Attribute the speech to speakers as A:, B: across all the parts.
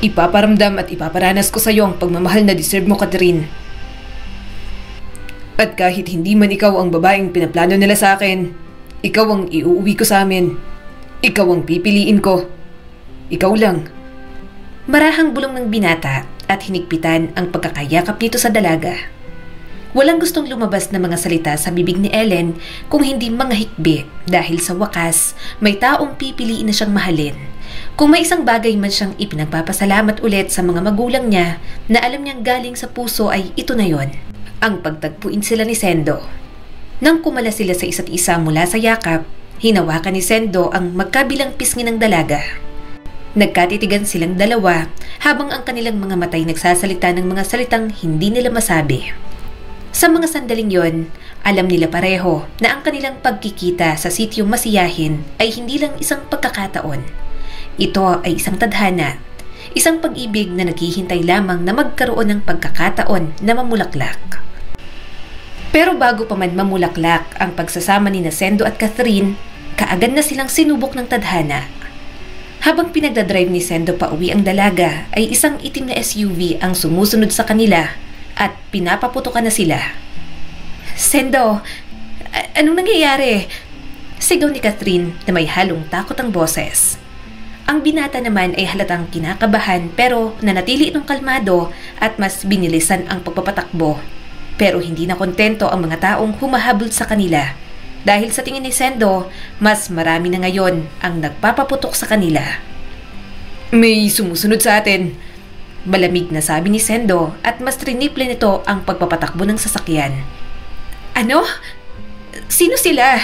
A: Ipaparamdam at ipaparanas ko sa iyo ang pagmamahal na deserve mo, Catherine. At kahit hindi man ikaw ang babaeng pinaplano nila sa akin, ikaw ang iuuwi ko sa amin. Ikaw ang pipiliin ko. Ikaw lang.
B: Marahang bulong ng binata at hinigpitan ang pagkakayakap nito sa dalaga. Walang gustong lumabas na mga salita sa bibig ni Ellen kung hindi mga hikbi dahil sa wakas may taong pipiliin na siyang mahalin. Kung may isang bagay man siyang ipinagpapasalamat ulit sa mga magulang niya na alam niyang galing sa puso ay ito na yon, ang pagtagpuin sila ni Sendo. Nang kumala sila sa isa't isa mula sa yakap, hinawakan ni Sendo ang magkabilang pisngi ng dalaga. Nagkatitigan silang dalawa habang ang kanilang mga matay nagsasalita ng mga salitang hindi nila masabi. Sa mga sandaling yon, alam nila pareho na ang kanilang pagkikita sa sityong masiyahin ay hindi lang isang pagkakataon. Ito ay isang tadhana, isang pag-ibig na naghihintay lamang na magkaroon ng pagkakataon na mamulaklak. Pero bago pa man mamulaklak ang pagsasama ni Sendo at Catherine, kaagad na silang sinubok ng tadhana. Habang pinagdadrive ni Sendo pa uwi ang dalaga, ay isang itim na SUV ang sumusunod sa kanila at pinapaputukan na sila. Sendo, anong nangyayari? Sigaw ni Catherine na may halong takot ang boses. Ang binata naman ay halatang kinakabahan pero nanatili itong kalmado at mas binilisan ang pagpapatakbo. Pero hindi na kontento ang mga taong humahabol sa kanila dahil sa tingin ni Sendo, mas marami na ngayon ang nagpapaputok sa kanila.
A: May sumusunod sa atin.
B: Malamig na sabi ni Sendo at mas triniple nito ang pagpapatakbo ng sasakyan. Ano? Sino sila?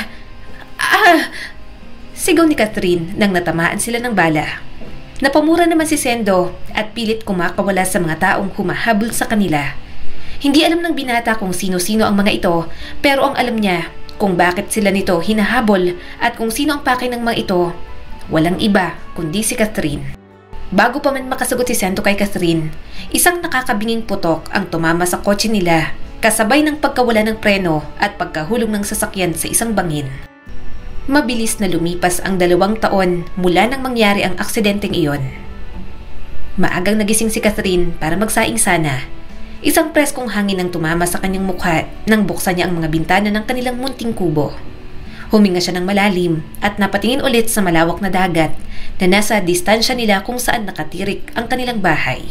B: Sigaw ni Catherine nang natamaan sila ng bala. Napamura naman si Sendo at pilit kumakawala sa mga taong humahabol sa kanila. Hindi alam ng binata kung sino-sino ang mga ito, pero ang alam niya kung bakit sila nito hinahabol at kung sino ang pakay ng mga ito, walang iba kundi si Catherine. Bago pa man makasagot si Sendo kay Catherine, isang nakakabinging putok ang tumama sa kotse nila, kasabay ng pagkawala ng preno at pagkahulog ng sasakyan sa isang bangin. Mabilis na lumipas ang 2 taon mula nang mangyari ang aksidenteng iyon. Maagang nagising si Catherine para magsaing sana. Isang preskong hangin ang tumama sa kanyang mukha nang buksan niya ang mga bintana ng kanilang munting kubo. Huminga siya ng malalim at napatingin ulit sa malawak na dagat na nasa distansya nila kung saan nakatirik ang kanilang bahay.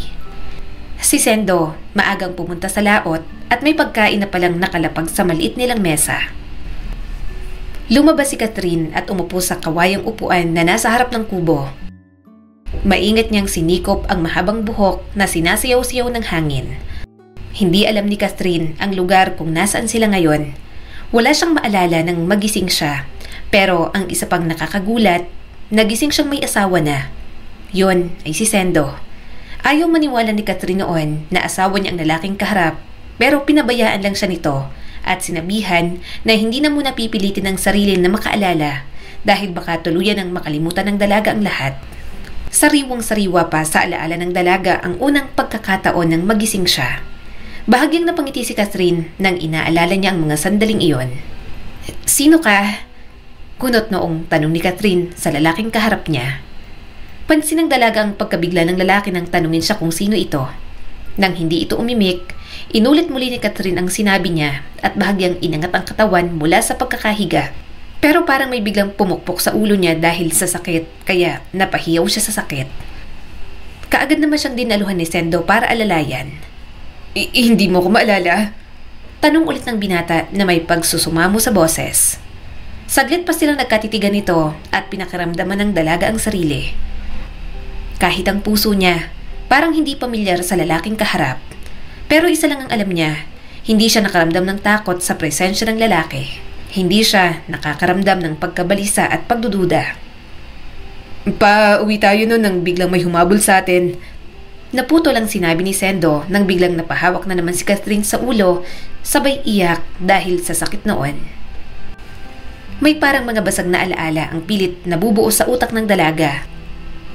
B: Si Sendo maagang pumunta sa laot at may pagkain na palang nakalapag sa maliit nilang mesa. Lumabas si Catherine at umupo sa kawayang upuan na nasa harap ng kubo. Maingat niyang sinikop ang mahabang buhok na sinasayaw-sayaw ng hangin. Hindi alam ni Catherine ang lugar kung nasaan sila ngayon. Wala siyang maalala nang magising siya. Pero ang isa pang nakakagulat, nagising siyang may asawa na. Yon ay si Sendo. Ayaw maniwala ni Catherine noon na asawa niya ang lalaking kaharap, pero pinabayaan lang siya nito at sinabihan na hindi na muna pipilitin ng sarili na makaalala dahil baka tuluyan ang makalimutan ng dalaga ang lahat. Sariwang-sariwa pa sa alaala ng dalaga ang unang pagkakataon nang magising siya. Bahagyang napangiti si Catherine nang inaalala niya ang mga sandaling iyon. Sino ka? Kunot noong tanong ni Catherine sa lalaking kaharap niya. Pansin ng dalaga ang pagkabigla ng lalaki nang tanungin siya kung sino ito. Nang hindi ito umimik, inulit muli ni Catherine ang sinabi niya at bahagyang inangat ang katawan mula sa pagkakahiga. Pero parang may biglang pumukpok sa ulo niya dahil sa sakit, kaya napahiyaw siya sa sakit. Kaagad naman siyang dinaluhan ni Sendo para alalayan.
A: Hindi mo ko maalala?
B: Tanong ulit ng binata na may pagsusumamo sa boses. Saglit pa silang nagkatitigan nito at pinakaramdaman ng dalaga ang sarili. Kahit ang puso niya, parang hindi pamilyar sa lalaking kaharap. Pero isa lang ang alam niya, hindi siya nakaramdam ng takot sa presensya ng lalaki. Hindi siya nakakaramdam ng pagkabalisa at pagdududa.
A: Pauwi tayo noon nang biglang may humabol sa atin.
B: Naputo lang sinabi ni Sendo nang biglang napahawak na naman si Catherine sa ulo, sabay iyak dahil sa sakit noon. May parang mga basag na alaala ang pilit na bubuo sa utak ng dalaga,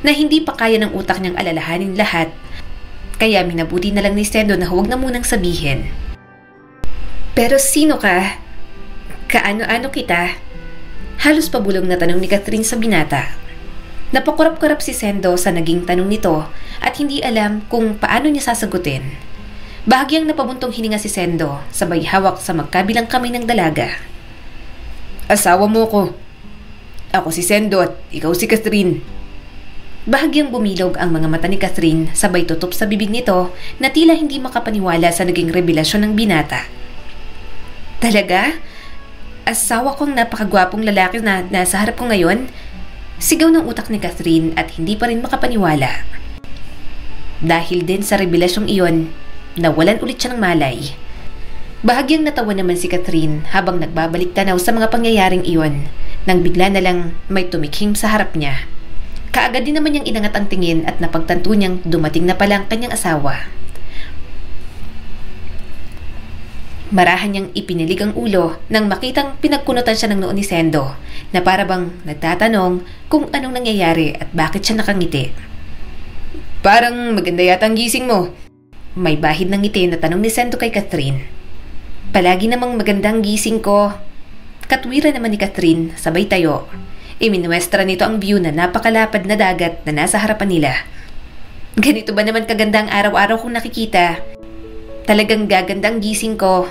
B: na hindi pa kaya ng utak niyang alalahanin lahat, kaya minabuti na lang ni Sendo na huwag na munang sabihin. Pero sino ka? Kaano-ano kita? Halos pabulong na tanong ni Catherine sa binata. Napakurap-kurap si Sendo sa naging tanong nito at hindi alam kung paano niya sasagutin. Bahagyang napabuntong hininga si Sendo, sabay hawak sa magkabilang kamay ng dalaga.
A: Asawa mo ko. Ako si Sendo at ikaw si Catherine.
B: Bahagyang bumilog ang mga mata ni Catherine, sabay tutup sa bibig nito na tila hindi makapaniwala sa naging revelasyon ng binata. Talaga? Asawa kong napakagwapong lalaki na nasa harap ko ngayon? Sigaw ng utak ni Catherine at hindi pa rin makapaniwala. Dahil din sa revelasyong iyon, nawalan ulit siya ng malay. Bahagyang natawa naman si Catherine habang nagbabalik tanaw sa mga pangyayaring iyon nang bigla na lang may tumikhim sa harap niya. Kaagad din naman niyang inangat ang tingin at napagtanto niyang dumating na pala ang kanyang asawa. Marahan niyang ipinilig ang ulo nang makitang pinagkunutan siya ng noo ni Sendo na para bang nagtatanong kung anong nangyayari at bakit siya nakangiti.
A: Parang maganda yata ang gising mo.
B: May bahid ng ngiti na tanong ni Sendo kay Catherine. Palagi namang magandang gising ko. Katwiran naman ni Catherine sabay tayo. Iminuestra nito ang view na napakalapad na dagat na nasa harapan nila. Ganito ba naman kaganda ang araw-araw kong nakikita? Talagang gaganda ang gising ko.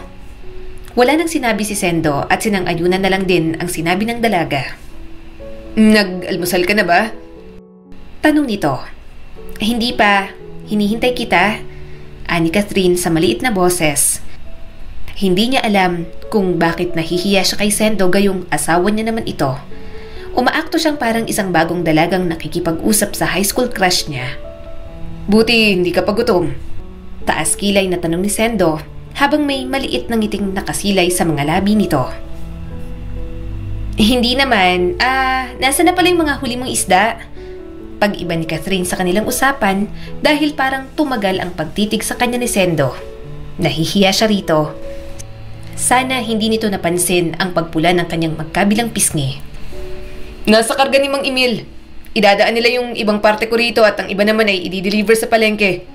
B: Wala nang sinabi si Sendo at sinang-ayunan na lang din ang sinabi ng dalaga.
A: Nag-almusal ka na ba?
B: Tanong nito. Hindi pa. Hinihintay kita. Ani Catherine sa maliit na boses. Hindi niya alam kung bakit nahihiya siya kay Sendo gayong asawa niya naman ito. Umaakto siyang parang isang bagong dalagang nakikipag-usap sa high school crush niya.
A: Buti hindi ka pa gutom.
B: Taas kilay na tanong ni Sendo habang may maliit na ngiting nakasilay sa mga labi nito. Hindi naman. Nasa na pala yung mga huli mong isda? Pag-iba ni Catherine sa kanilang usapan dahil parang tumagal ang pagtitig sa kanya ni Sendo. Nahihiya siya rito. Sana hindi nito napansin ang pagpula ng kanyang magkabilang pisngi.
A: Nasa karga ni Mang Emil. Idadaan nila yung ibang parte ko rito at ang iba naman ay i-deliver sa palengke.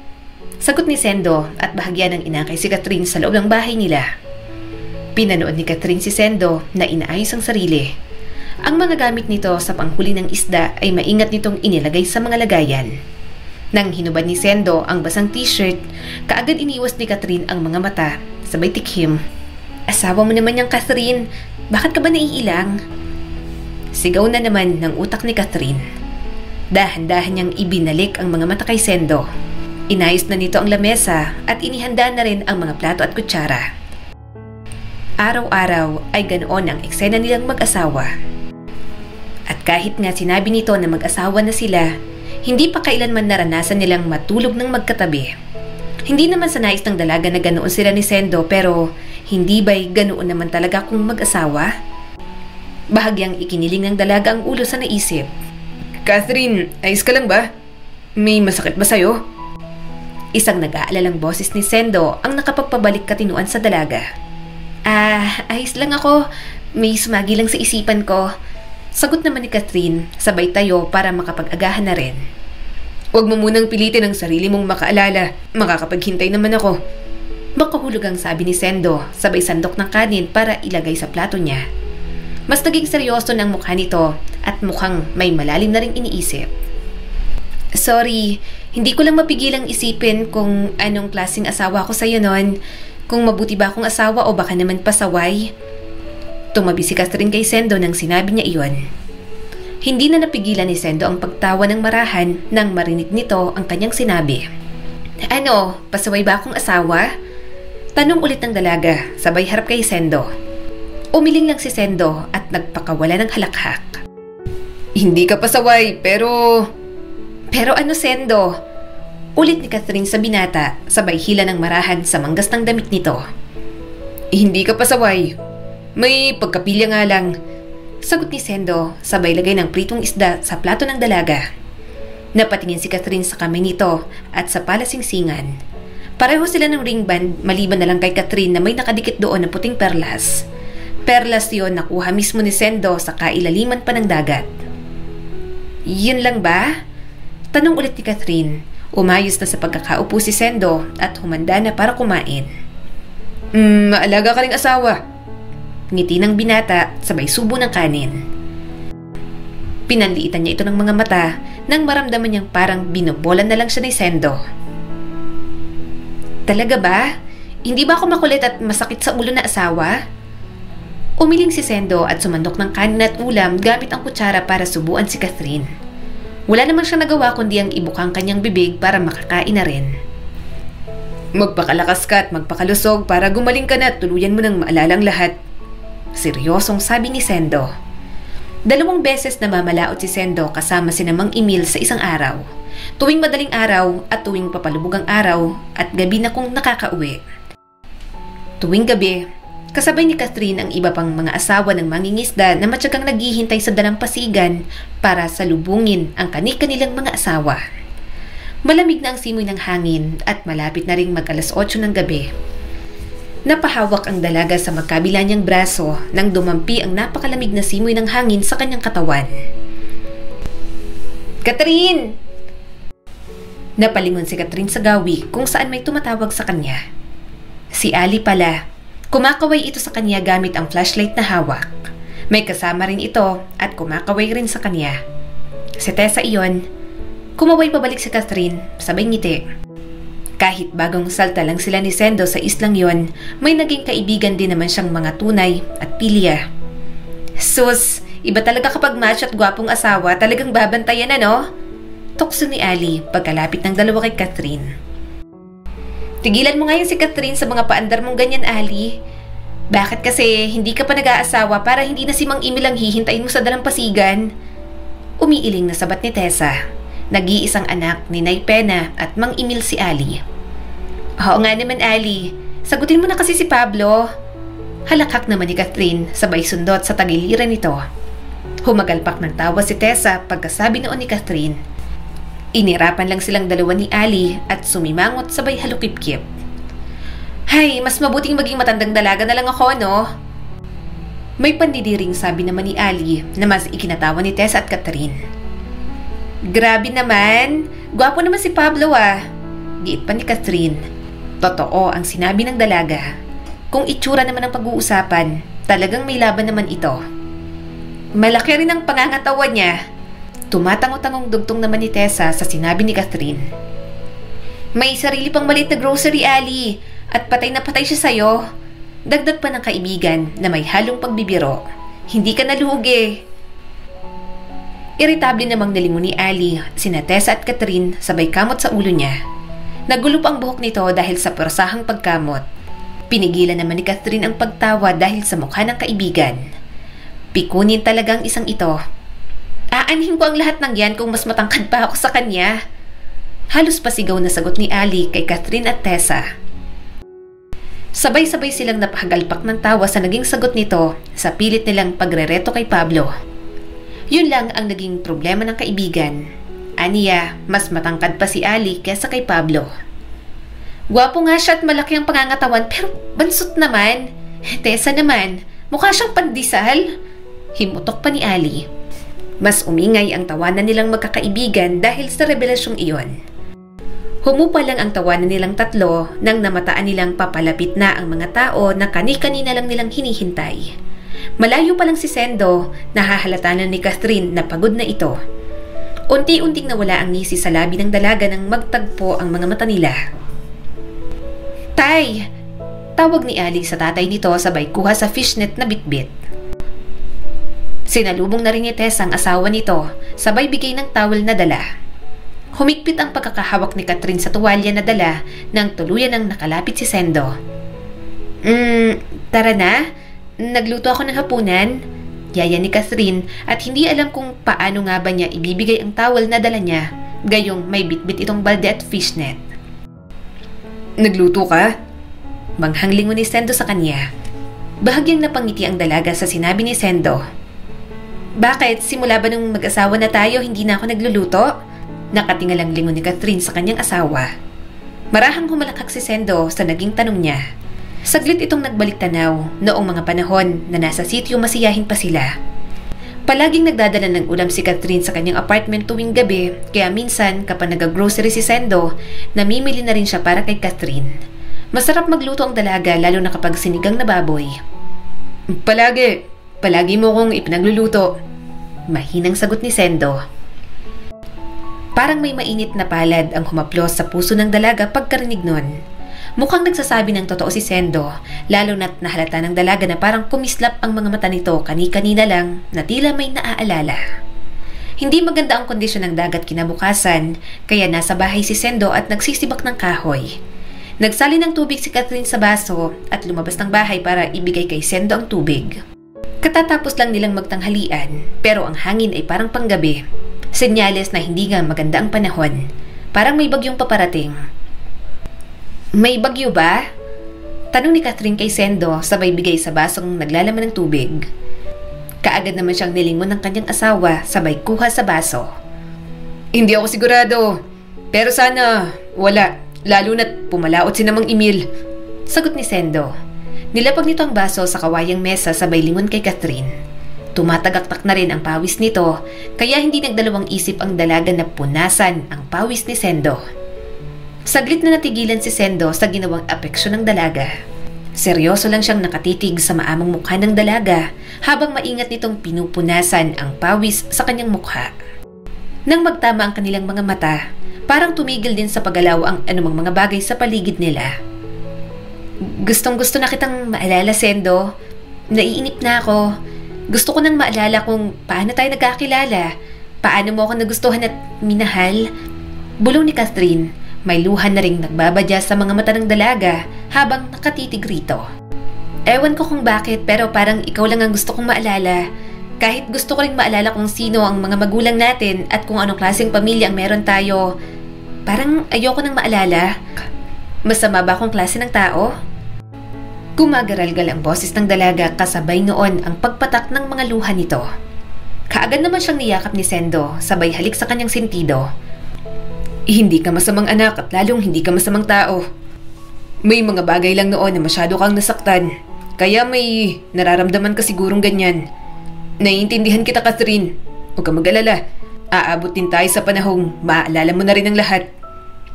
B: Sagot ni Sendo at bahagya ng inakay si Catherine sa loob ng bahay nila. Pinanood ni Catherine si Sendo na inaayos ang sarili. Ang mga gamit nito sa panghuli ng isda ay maingat nitong inilagay sa mga lagayan. Nang hinubad ni Sendo ang basang t-shirt, kaagad iniwas ni Catherine ang mga mata, sabay tikhim. Asawa mo naman yung Catherine, bakit ka ba naiilang? Sigaw na naman ng utak ni Catherine. Dahan-dahan niyang ibinalik ang mga mata kay Sendo. Inayos na nito ang lamesa at inihanda na rin ang mga plato at kutsara. Araw-araw ay ganoon ang eksena nilang mag-asawa. At kahit nga sinabi nito na mag-asawa na sila, hindi pa kailanman naranasan nilang matulog ng magkatabi. Hindi naman sa nais ng dalaga na ganoon sila ni Sendo pero hindi ba'y ganoon naman talaga kung mag-asawa? Bahagyang ikiniling ng dalaga ang ulo sa naisip.
A: Catherine, ayos ka lang ba? May masakit ba sa'yo?
B: Isang nag-aalalang boses ni Sendo ang nakapagpabalik katinuan sa dalaga. Ayos lang ako. May sumagi lang sa isipan ko. Sagot naman ni Catherine, sabay tayo para makapag-agahan na rin.
A: Huwag mo munang pilitin ang sarili mong makaalala. Makakapaghintay naman ako.
B: Makahulog ang sabi ni Sendo, sabay sandok ng kanin para ilagay sa plato niya. Mas naging seryoso ng mukha nito at mukhang may malalim na ring iniisip. Sorry, hindi ko lang mapigilang isipin kung anong klaseng asawa ko sa'yo noon. Kung mabuti ba akong asawa o baka naman pasaway. Tumabi si Catherine kay Sendo nang sinabi niya iyon. Hindi na napigilan ni Sendo ang pagtawa ng marahan nang marinig nito ang kanyang sinabi. Ano, pasaway ba akong asawa? Tanong ulit ng dalaga, sabay harap kay Sendo. Umiling lang si Sendo at nagpakawala ng halakhak.
A: Hindi ka pasaway, pero...
B: Pero ano, Sendo? Ulit ni Catherine sa binata, sabay hila ng marahan sa manggas ng damit nito.
A: Hindi ka pasaway. May pagkapilya nga lang.
B: Sagot ni Sendo, sabay lagay ng pritong isda sa plato ng dalaga. Napatingin si Catherine sa kamay nito at sa palasingsingan. Pareho sila ng ring band maliban na lang kay Catherine na may nakadikit doon na puting perlas. Perlas yon nakuha mismo ni Sendo sa kailaliman pa ng dagat. Yun lang ba? Tanong ulit ni Catherine. Umayos na sa pagkakaupo si Sendo at humanda na para kumain.
A: Maalaga ka ring asawa.
B: Ngiti ng binata sabay subo ng kanin. Pinanliitan niya ito ng mga mata nang maramdaman niyang parang binobolan na lang siya ni Sendo. Talaga ba? Hindi ba ako makulit at masakit sa ulo na asawa? Umiling si Sendo at sumandok ng kanin at ulam gamit ang kutsara para subuan si Catherine. Wala namang siyang nagawa kundi ang ibukang kanyang bibig para makakain na rin.
A: Magpakalakas ka at magpakalusog para gumaling ka na at tuluyan mo ng maalalang lahat.
B: Seryosong sabi ni Sendo. 2 beses na mamalaot si Sendo kasama si Mang Emil sa isang araw. Tuwing madaling araw at tuwing papalubog ang araw at gabi na kung nakakauwi. Tuwing gabi, kasabay ni Catherine ang iba pang mga asawa ng mangingisda na matyagang naghihintay sa dalampasigan para salubungin ang kani-kanilang mga asawa. Malamig na ang simoy ng hangin at malapit na ring mag-alas 8 ng gabi. Napahawak ang dalaga sa magkabila niyang braso nang dumampi ang napakalamig na simoy ng hangin sa kanyang katawan.
A: Catherine!
B: Napalingon si Catherine sa gawi kung saan may tumatawag sa kanya. Si Ali pala. Kumakaway ito sa kanya gamit ang flashlight na hawak. May kasama rin ito at kumakaway rin sa kanya. Si Tessa iyon. Kumaway pabalik si Catherine, sabay ngiti. Kahit bagong salta lang sila ni Sendo sa islang yon, may naging kaibigan din naman siyang mga tunay at pilya. Sus, iba talaga kapag match at gwapong asawa, talagang babantayan ano? Tukso ni Ali pagkalapit ng dalawa kay Catherine. Tigilan mo ngayon si Catherine sa mga paandar mong ganyan, Ali. Bakit kasi hindi ka pa nag-aasawa para hindi na si Mang Emil ang hihintayin mo sa dalampasigan? Umiiling na sabat ni Tessa. Nag-iisang anak ni Nay Pena at Mang Emil si Ali. Oo nga naman, Ali. Sagutin mo na kasi si Pablo. Halakhak naman ni Catherine sabay sundot sa tagiliran nito. Humagalpak ng tawa si Tessa pagkasabi noon ni Catherine. Inirapan lang silang dalawa ni Ali at sumimangot sabay halukip-kip. Hay, mas mabuting maging matandang dalaga na lang ako, no? May pandidiring sabi naman ni Ali na mas ikinatawa ni Tessa at Catherine. Grabe naman. Gwapo naman si Pablo ah. Giit pa ni Catherine. Totoo ang sinabi ng dalaga. Kung itsura naman ang pag-uusapan, talagang may laban naman ito. Malaki rin ang pangangatawan niya. Tumatangotangong dugtong naman ni Tessa sa sinabi ni Catherine. May sarili pang maliit na grocery, Ali. At patay na patay siya sa'yo. Dagdag pa ng kaibigan na may halong pagbibiro. Hindi ka nalugi. Iritable namang nalingon ni Ali, sina Tessa at Catherine sabay kamot sa ulo niya. Nagulop ang buhok nito dahil sa persahang pagkamot. Pinigilan naman ni Catherine ang pagtawa dahil sa mukha ng kaibigan. Pikunin talagang isang ito. Aanhin ko ang lahat ng yan kung mas matangkad pa ako sa kanya. Halos pasigaw na sagot ni Ali kay Catherine at Tessa. Sabay-sabay silang napahagalpak ng tawa sa naging sagot nito sa pilit nilang pagrereto kay Pablo. Yun lang ang naging problema ng kaibigan. Aniya, mas matangkad pa si Ali kesa kay Pablo. Gwapo nga siya at malaki ang pangangatawan pero bansot naman. Tessa naman, mukha siyang pandesal. Himutok pa ni Ali. Mas umingay ang tawanan nilang magkakaibigan dahil sa revelasyong iyon. Humupa lang ang tawanan nilang tatlo nang namataan nilang papalapit na ang mga tao na kani-kanina lang nilang hinihintay. Malayo pa lang si Sendo, nahahalata na ni Catherine na pagod na ito. Unti-unting nawala ang ngisi sa labi ng dalaga nang magtagpo ang mga mata nila. Tay! Tawag ni Ali sa tatay nito sabay kuha sa fishnet na bitbit. Sinalubong na rin ni Tess ang asawa nito, sabay bigay ng towel na dala. Humigpit ang pagkakahawak ni Catherine sa tuwalya na dala nang tuluyan ang nakalapit si Sendo. Tara na. Nagluto ako ng hapunan. Yaya ni Catherine at hindi alam kung paano nga ba niya ibibigay ang towel na dala niya, gayong may bitbit itong balde at fishnet.
A: Nagluto ka?
B: Manghanglingon ni Sendo sa kanya. Bahagyang napangiti ang dalaga sa sinabi ni Sendo. Bakit? Simula ba nung mag-asawa na tayo hindi na ako nagluluto? Nakatingalang lingon ni Catherine sa kanyang asawa. Marahang humalakhak si Sendo sa naging tanong niya. Saglit itong nagbalik tanaw noong mga panahon na nasa sityo masiyahin pa sila. Palaging nagdadala ng ulam si Catherine sa kanyang apartment tuwing gabi, kaya minsan kapag nag-grocery si Sendo, namimili na rin siya para kay Catherine. Masarap magluto ang dalaga lalo na kapag sinigang na baboy.
A: Palagi mo kong ipinagluluto.
B: Mahinang sagot ni Sendo. Parang may mainit na palad ang humaplos sa puso ng dalaga pagkarinig nun. Mukhang nagsasabi ng totoo si Sendo, lalo na't nahalata ng dalaga na parang kumislap ang mga mata nito kani-kanina lang na tila may naaalala. Hindi maganda ang kondisyon ng dagat kinabukasan, kaya nasa bahay si Sendo at nagsisibak ng kahoy. Nagsali ng tubig si Catherine sa baso at lumabas ng bahay para ibigay kay Sendo ang tubig. Katatapos lang nilang magtanghalian, pero ang hangin ay parang panggabi. Senyales na hindi nga maganda ang panahon. Parang may bagyong paparating. May bagyo ba? Tanong ni Catherine kay Sendo sabay bigay sa basong naglalaman ng tubig. Kaagad naman siyang nilingon ng kanyang asawa sabay kuha sa baso.
A: Hindi ako sigurado. Pero sana wala. Lalo na't pumalaot si namang Emil.
B: Sagot ni Sendo. Nilapag nito ang baso sa kawayang mesa sabay lingon kay Catherine. Tumatagaktak na rin ang pawis nito, kaya hindi nagdalawang isip ang dalaga na punasan ang pawis ni Sendo. Saglit na natigilan si Sendo sa ginawang apeksyon ng dalaga. Seryoso lang siyang nakatitig sa maamang mukha ng dalaga habang maingat nitong pinupunasan ang pawis sa kanyang mukha. Nang magtama ang kanilang mga mata, parang tumigil din sa paggalaw ang anumang mga bagay sa paligid nila. Gustong-gusto na kitang maalala, Sendo. Naiinip na ako. Gusto ko nang maalala kung paano tayo nagkakilala, paano mo ako nagustuhan at minahal. Bulong ni Catherine, may luha na ring nagbabadya sa mga mata ng dalaga habang nakatitig rito. Ewan ko kung bakit pero parang ikaw lang ang gusto kong maalala. Kahit gusto ko ring maalala kung sino ang mga magulang natin at kung anong klaseng pamilya ang meron tayo, parang ayoko nang maalala. Masama ba akong klase ng tao? Gumagaralgal ang boses ng dalaga kasabay noon ang pagpatak ng mga luha nito. Kaagad naman siyang niyakap ni Sendo sabay halik sa kanyang sentido.
A: Hindi ka masamang anak at lalong hindi ka masamang tao. May mga bagay lang noon na masyado kang nasaktan. Kaya may nararamdaman ka sigurong ganyan. Naiintindihan kita, Catherine. Huwag ka mag-alala. Aabot din tayo sa panahong maaalala mo na rin ang lahat.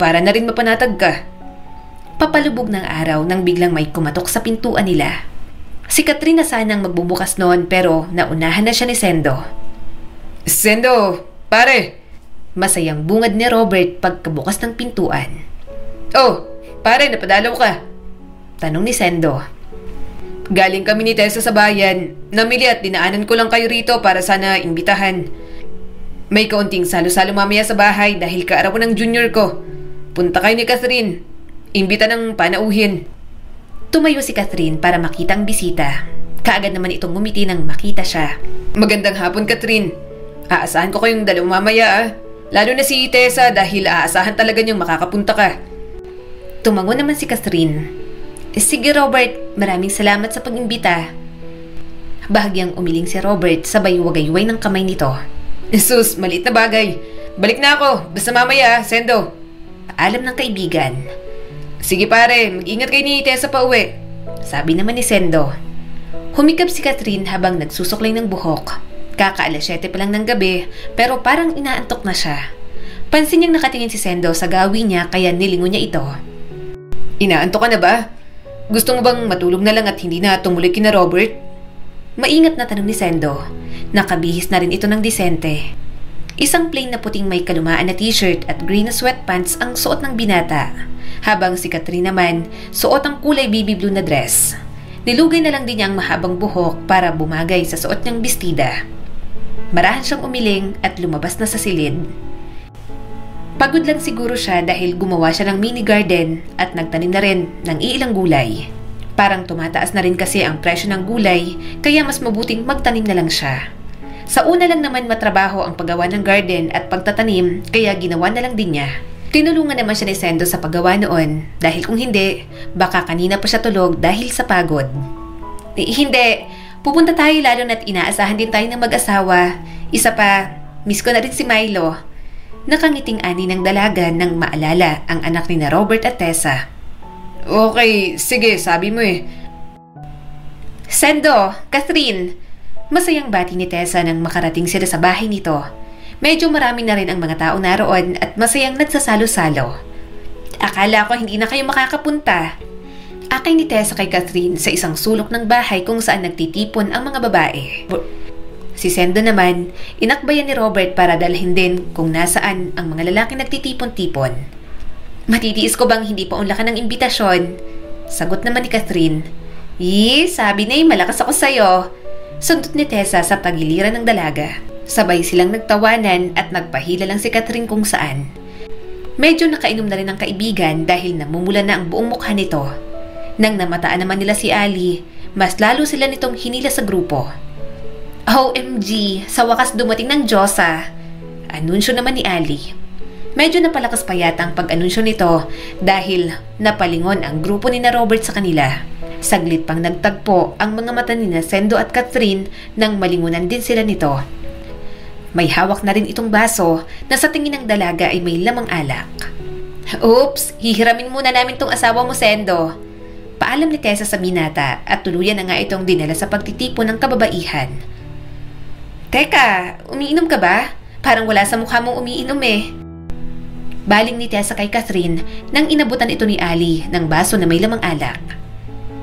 A: Para na rin mapanatag ka. Papalubog ng araw nang biglang may kumatok sa pintuan nila. Si Catherine na sanang magbubukas noon pero naunahan na siya ni Sendo. Sendo, pare!
B: Masayang bungad ni Robert pagkabukas ng pintuan.
A: Oh, pare, napadalaw ka.
B: Tanong ni Sendo.
A: Galing kami ni Tessa sa bayan. Namili at dinaanan ko lang kayo rito para sana imbitahan. May kaunting salo-salo mamaya sa bahay dahil kaarawan ng junior ko. Punta kayo ni Catherine. Imbita ng panauhin.
B: Tumayo si Catherine para makita ang bisita. Kaagad naman itong ngumiti nang makita siya.
A: Magandang hapon, Catherine. Aasahan ko kayong dalawa mamaya Lalo na si Tessa dahil aasahan talaga niyang makakapunta ka.
B: Tumango naman si Catherine. Sige Robert, maraming salamat sa pag-imbita. Bahagyang umiling si Robert sabay wagayway ng kamay nito.
A: Sus, maliit na bagay. Balik na ako, basta mamaya, Sendo.
B: Paalam ng kaibigan.
A: Sige pare, mag-ingat kayo ni Tessa pa uwi.
B: Sabi naman ni Sendo. Humikap si Catherine habang nagsusuklay ng buhok. Kaka-alas 7 pa lang ng gabi pero parang inaantok na siya. Pansin niyang nakatingin si Sendo sa gawin niya kaya nilingon niya ito.
A: Inaantok ka na ba? Gusto mo bang matulog na lang at hindi na tumuloy kina Robert?
B: Maingat na tanong ni Sendo. Nakabihis na rin ito ng disente. Isang plain na puting may kalumaan na t-shirt at green na sweatpants ang suot ng binata. Habang si Catherine naman, suot ang kulay baby blue na dress. Nilugay na lang din niya ang mahabang buhok para bumagay sa suot niyang bestida. Marahan siyang umiling at lumabas na sa silid. Pagod lang siguro siya dahil gumawa siya ng mini garden at nagtanim na rin ng iilang gulay. Parang tumataas na rin kasi ang presyo ng gulay kaya mas mabuting magtanim na lang siya. Sa una lang naman matrabaho ang paggawa ng garden at pagtatanim kaya ginawa na lang din niya. Tinulungan naman siya ni Sendo sa paggawa noon dahil kung hindi, baka kanina pa siya tulog dahil sa pagod. Hindi, pupunta tayo lalo na't inaasahan din tayo ng mag-asawa. Isa pa, miss ko na rin si Milo. Nakangiting ani ng dalaga nang maalala ang anak ni na Robert at Tessa.
A: Okay, sige, sabi mo eh.
B: Sendo, Catherine, masayang bati ni Tessa nang makarating sila sa bahay nito. Medyo marami na rin ang mga tao naroon at masayang nagsasalo-salo. Akala ko hindi na kayo makakapunta. Akay ni Tessa kay Catherine sa isang sulok ng bahay kung saan nagtitipon ang mga babae. Si Sendo naman, inakbayan ni Robert para dalhin din kung nasaan ang mga lalaking nagtitipon-tipon. Matitiis ko bang hindi pa unlakan ng imbitasyon? Sagot naman ni Catherine. Sabi na malakas ako sa'yo. Sundot ni Tessa sa pagiliran ng dalaga. Sabay silang nagtawanan at nagpahila lang si Catherine kung saan. Medyo nakainom na rin ang kaibigan dahil namumula na ang buong mukha nito. Nang namataan naman nila si Ali, mas lalo sila nitong hinila sa grupo. OMG, sa wakas dumating ng Diyosa. Anunsyo naman ni Ali. Medyo napalakas pa yata ang pag-anunsyo nito dahil napalingon ang grupo ni na Robert sa kanila. Saglit pang nagtagpo ang mga mata ni na Sendo at Catherine nang malingunan din sila nito. May hawak na rin itong baso na sa tingin ng dalaga ay may lamang alak. Oops, hihiramin muna namin tong asawa mo, Sendo. Paalam ni Tessa sa binata at tuluyan na nga itong dinala sa pagtitipon ng kababaihan. Teka, umiinom ka ba? Parang wala sa mukha mong umiinom eh. Baling ni Tessa kay Catherine nang inabutan ito ni Ali ng baso na may lamang alak.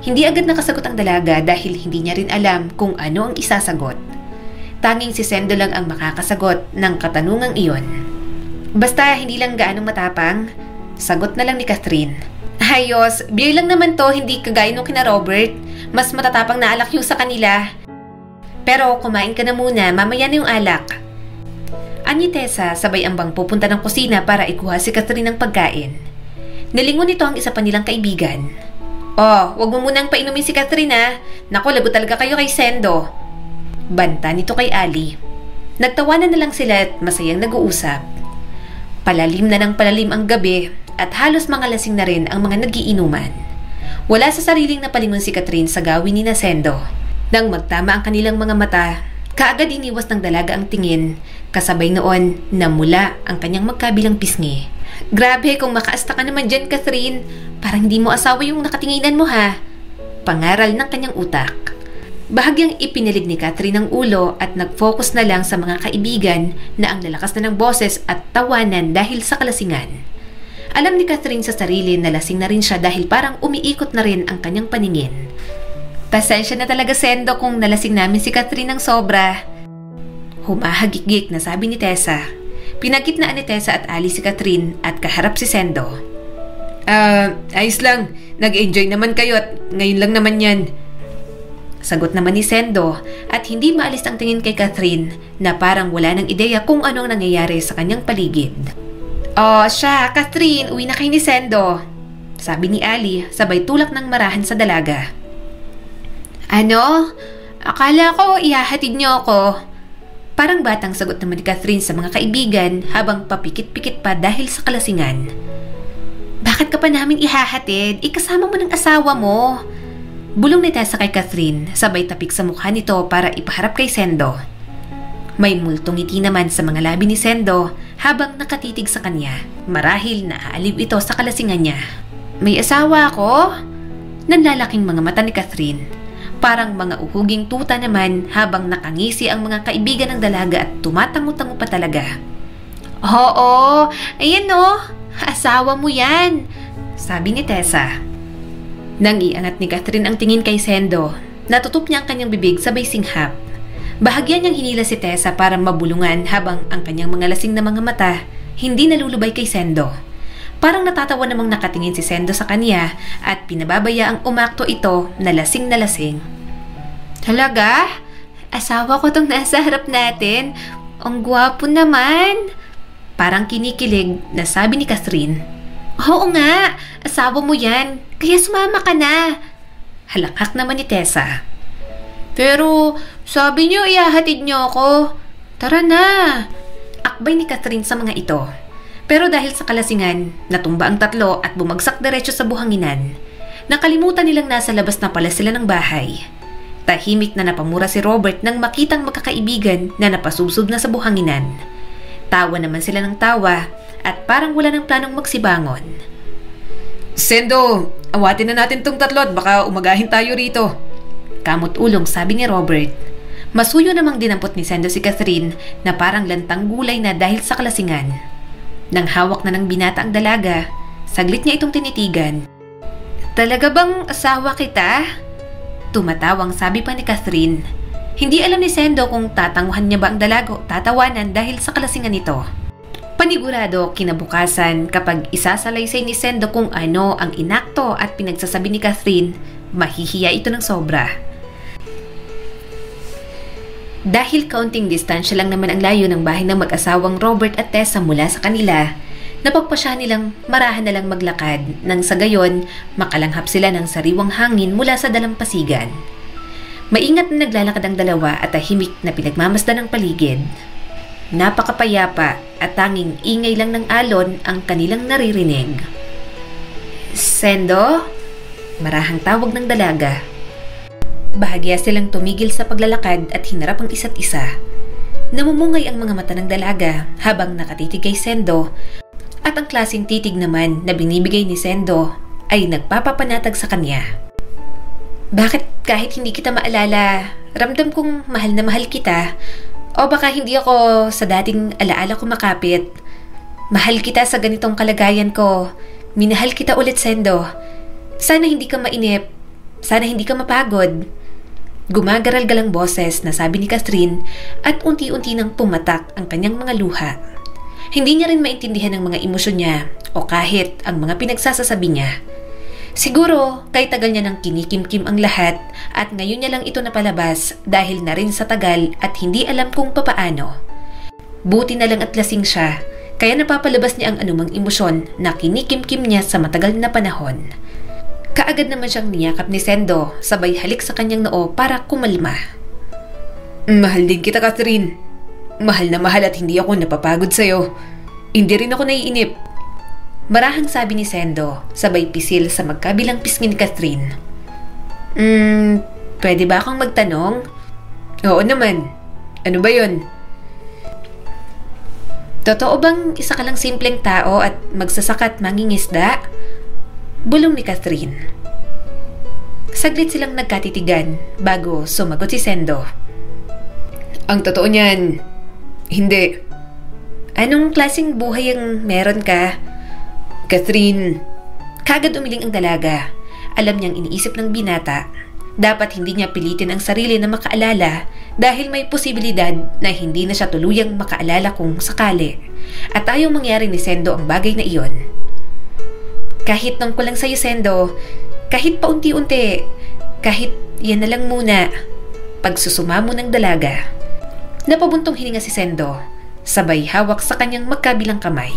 B: Hindi agad nakasagot ang dalaga dahil hindi niya rin alam kung ano ang isasagot. Tanging si Sendo lang ang makakasagot ng katanungang iyon. Basta hindi lang gaanong matapang, sagot na lang ni Catherine. Ayos, beer lang naman to, hindi kagaya nung kina Robert. Mas matatapang na alak yung sa kanila. Pero kumain ka na muna, mamaya na yung alak. Ani Tessa sabay ambang pupunta ng kusina para ikuha si Catherine ng pagkain. Nilingon nito ang isa pa nilang kaibigan. Oh, wag mo munang painumin si Catherine ha. Naku, lagot talaga kayo kay Sendo. Banta nito kay Ali. Nagtawanan na lang sila at masayang nag-uusap. Palalim na ng palalim ang gabi at halos mga lasing na rin ang mga nagiinuman. Wala sa sariling napalingon si Catherine sa gawin ni na Sendo. Nang magtama ang kanilang mga mata, kaagad iniwas ng dalaga ang tingin, kasabay noon namula ang kanyang magkabilang pisngi. Grabe, kung makaasta ka naman dyan, Catherine. Parang hindi mo asawa yung nakatinginan mo ha. Pangaral ng kanyang utak. Bahagyang ipinilig ni Catherine ang ulo at nag-focus na lang sa mga kaibigan na ang lalakas na ng boses at tawanan dahil sa kalasingan. Alam ni Catherine sa sarili na lasing na rin siya dahil parang umiikot na rin ang kanyang paningin. Pasensya na talaga, Sendo, kung nalasing namin si Catherine ng sobra. Humahagik-gik na sabi ni Tessa. Pinagkitnaan ni Tessa at Ali si Catherine at kaharap si Sendo. Ayos lang. Nag-enjoy naman kayo at ngayon lang naman yan. Sagot naman ni Sendo at hindi maalis ang tingin kay Catherine na parang wala ng ideya kung ano ang nangyayari sa kanyang paligid. Siya, Catherine, uwi na kayo ni Sendo. Sabi ni Ali sabay tulak ng marahan sa dalaga. Ano? Akala ko ihahatid niyo ako. Parang batang sagot naman ni Catherine sa mga kaibigan habang papikit-pikit pa dahil sa kalasingan. Bakit ka pa namin ihahatid? Ikasama mo ng asawa mo. Bulong ni Tessa kay Catherine, sabay tapik sa mukha nito para ipaharap kay Sendo. May multong ngiti naman sa mga labi ni Sendo habang nakatitig sa kanya. Marahil naaaliw ito sa kalasingan niya. May asawa ako? Nanlalaking mga mata ni Catherine. Parang mga uhuging tuta naman habang nakangisi ang mga kaibigan ng dalaga at tumatango-tango pa talaga. Oo, ayan o, asawa mo yan, sabi ni Tessa. Nang iangat ni Catherine ang tingin kay Sendo, natutup niya ang kanyang bibig sabay singhap. Bahagyan niyang hinila si Tessa para mabulungan habang ang kanyang mga lasing na mga mata hindi nalulubay kay Sendo. Parang natatawa namang nakatingin si Sendo sa kanya at pinababaya ang umakto ito na lasing na lasing. Talaga? Asawa ko tong nasa harap natin. Ang gwapo naman. Parang kinikilig na sabi ni Catherine. Oo nga, asawa mo yan. Kaya sumama ka na. Halakak naman ni Tessa. Pero sabi niyo ihahatid niyo ako. Tara na. Akbay ni Catherine sa mga ito. Pero dahil sa kalasingan, natumba ang tatlo at bumagsak diretso sa buhanginan. Nakalimutan nilang nasa labas na pala sila ng bahay. Tahimik na napamura si Robert nang makitang magkakaibigan na napasusub na sa buhanginan. Tawa naman sila ng tawa at parang wala ng planong magsibangon. Sendo, awatin na natin tong tatlo at baka umagahin tayo rito. Kamot-ulong sabi ni Robert. Masuyo namang dinampot ni Sendo si Catherine na parang lantang gulay na dahil sa kalasingan. Nang hawak na ng binata ang dalaga, saglit niya itong tinitigan. Talaga bang asawa kita? Tumatawang sabi pa ni Catherine. Hindi alam ni Sendo kung tatanguhan niya ba ang dalaga o tatawanan dahil sa kalasingan nito. Panigurado kinabukasan kapag isasalaysay ni Sendo kung ano ang inakto at pinagsasabi ni Catherine, mahihiya ito ng sobra. Dahil kaunting distansya lang naman ang layo ng bahay ng mag-asawang Robert at Tessa mula sa kanila, napagpasya nilang marahan na lang maglakad nang sa gayon makalanghap sila ng sariwang hangin mula sa dalampasigan. Maingat na naglalakad ang dalawa at tahimik na pinagmamasdan ng paligid. Napakapayapa at tanging ingay lang ng alon ang kanilang naririnig. "Sendo?" Marahang tawag ng dalaga. Bahagya silang tumigil sa paglalakad at hinarap ang isa't isa. Namumungay ang mga mata ng dalaga habang nakatitig kay Sendo at ang klaseng titig naman na binibigay ni Sendo ay nagpapapanatag sa kanya. "Bakit kahit hindi kita maalala, ramdam kong mahal na mahal kita? O baka hindi ako sa dating alaala ko makapit? Mahal kita sa ganitong kalagayan ko. Minahal kita ulit, Sendo. Sana hindi ka mainip. Sana hindi ka mapagod." Gumagaral-galang boses na sabi ni Catherine at unti-unti nang pumatak ang kanyang mga luha. Hindi niya rin maintindihan ang mga emosyon niya o kahit ang mga pinagsasasabi niya. Siguro kay tagal niya nang kinikimkim ang lahat at ngayon niya lang ito napalabas dahil na rin sa tagal at hindi alam kung papaano. Buti na lang at lasing siya kaya napapalabas niya ang anumang emosyon na kinikimkim niya sa matagal na panahon. Kaagad naman siyang niyakap ni Sendo, sabay halik sa kanyang noo para kumalma. "Mahal din kita, Catherine. Mahal na mahal at hindi ako napapagod sa'yo. Hindi rin ako naiinip." Marahang sabi ni Sendo, sabay pisil sa magkabilang pisngi ni Catherine. Pwede ba akong magtanong?" "Oo naman. Ano ba yun?" "Totoo bang isa ka lang simpleng tao at magsasakat mangingisda?" Bulong ni Catherine. Saglit silang nagkatitigan bago sumagot si Sendo. "Ang totoo niyan, hindi." "Anong klaseng buhay ang meron ka?" "Catherine." Kagad umiling ang dalaga. Alam niyang iniisip ng binata. Dapat hindi niya pilitin ang sarili na makaalala dahil may posibilidad na hindi na siya tuluyang makaalala kung sakali. At ayaw mangyari ni Sendo ang bagay na iyon. "Kahit nang kulang sa'yo, Sendo, kahit paunti-unti, kahit yan na lang muna." Pagsusumamo ng dalaga. Napabuntong hininga si Sendo, sabay hawak sa kanyang magkabilang kamay.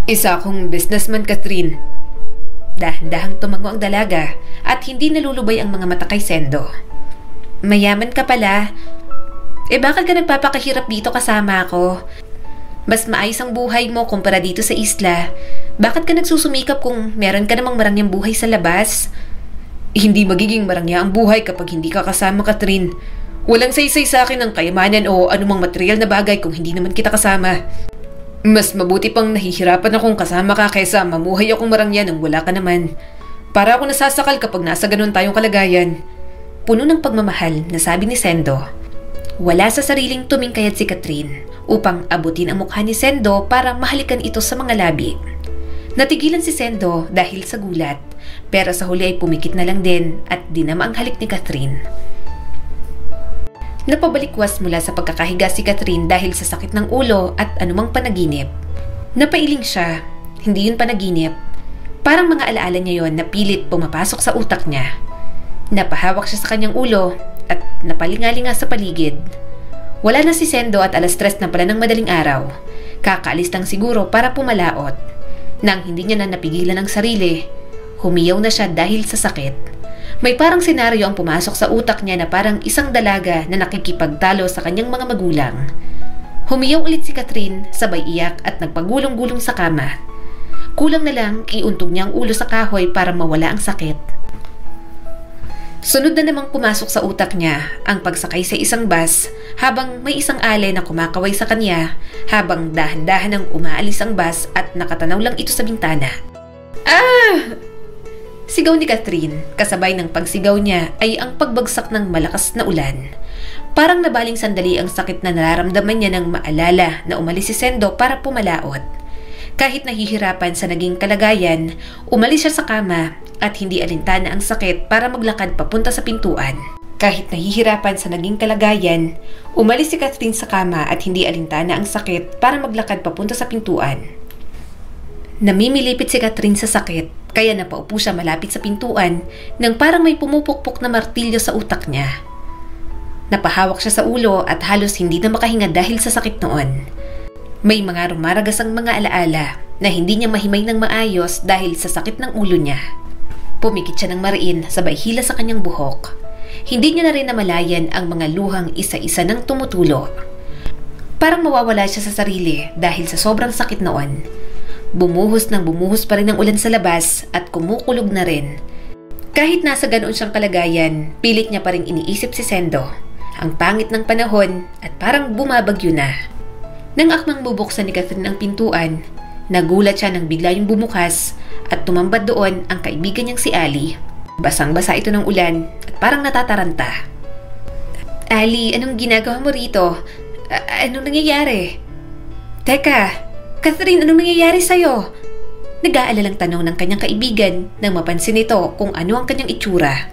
B: "Isa akong businessman, Catherine." Dahan-dahang tumango ang dalaga at hindi nalulubay ang mga mata kay Sendo. "Mayaman ka pala. Bakit ka nagpapakahirap dito kasama ako? Mas maayos ang buhay mo kumpara dito sa isla. Bakit ka nagsusumikap kung meron ka namang marangyang buhay sa labas?" "Hindi magiging marangya ang buhay kapag hindi ka kasama, Catherine. Walang saysay sa akin ang kayamanan o anumang material na bagay kung hindi naman kita kasama. Mas mabuti pang nahihirapan akong kasama ka kaysa mamuhay akong marangya nang wala ka naman. Para ako nasasakal kapag nasa ganun tayong kalagayan." Puno ng pagmamahal na sabi ni Sendo. Wala sa sariling tumingkayad si Catherine upang abutin ang mukha ni Sendo para mahalikan ito sa mga labi. Natigilan si Sendo dahil sa gulat, pero sa huli ay pumikit na lang din at dinama ang halik ni Catherine. Napabalikwas mula sa pagkakahiga si Catherine dahil sa sakit ng ulo at anumang panaginip. Napailing siya, hindi yun panaginip. Parang mga alaala niya yon na pilit pumapasok sa utak niya. Napahawak siya sa kanyang ulo at napalingalinga sa paligid. Wala na si Sendo at 3:00 na pala ng madaling araw. Kakaalis lang siguro para pumalaot. Nang hindi niya na napigilan ang sarili, humiyaw na siya dahil sa sakit. May parang senaryo ang pumasok sa utak niya na parang isang dalaga na nakikipagtalo sa kanyang mga magulang. Humiyaw ulit si Catherine, sabay iyak at nagpagulong-gulong sa kama. Kulang na lang iuntog niya ang ulo sa kahoy para mawala ang sakit. Sunod na namang pumasok sa utak niya ang pagsakay sa isang bus habang may isang alay na kumakaway sa kanya habang dahan-dahan ang umaalis ang bus at nakatanaw lang ito sa bintana. "Ah!" Sigaw ni Catherine, kasabay ng pagsigaw niya ay ang pagbagsak ng malakas na ulan. Parang nabaling sandali ang sakit na nararamdaman niya nang maalala na umalis si Sendo para pumalaot. Kahit nahihirapan sa naging kalagayan, umalis siya sa kama at hindi alintana ang sakit para maglakad papunta sa pintuan. Kahit nahihirapan sa naging kalagayan, umalis si Catherine sa kama at hindi alintana ang sakit para maglakad papunta sa pintuan. Namimilipit si Catherine sa sakit kaya napaupo siya malapit sa pintuan nang parang may pumupukpok na martilyo sa utak niya. Napahawak siya sa ulo at halos hindi na makahinga dahil sa sakit noon. May mga rumaragas ang mga alaala na hindi niya mahimay ng maayos dahil sa sakit ng ulo niya. Pumikit siya ng mariin sabay hila sa kanyang buhok. Hindi niya na rin namalayan ang mga luhang isa-isa nang tumutulo. Parang mawawala siya sa sarili dahil sa sobrang sakit noon. Bumuhos pa rin ang ulan sa labas at kumukulog na rin. Kahit nasa ganoon siyang kalagayan, pilit niya pa rin iniisip si Sendo. Ang pangit ng panahon at parang bumabagyo na. Nang akmang bubuksan ni Catherine ang pintuan, nagulat siya nang bigla yung bumukas at tumambad doon ang kaibigan niyang si Ali. Basang-basa ito ng ulan at parang natataranta. Ali, anong ginagawa mo rito? Anong nangyayari? Teka, Catherine, anong nangyayari sa'yo? Nag-aalalang tanong ng kanyang kaibigan nang mapansin nito kung ano ang kanyang itsura.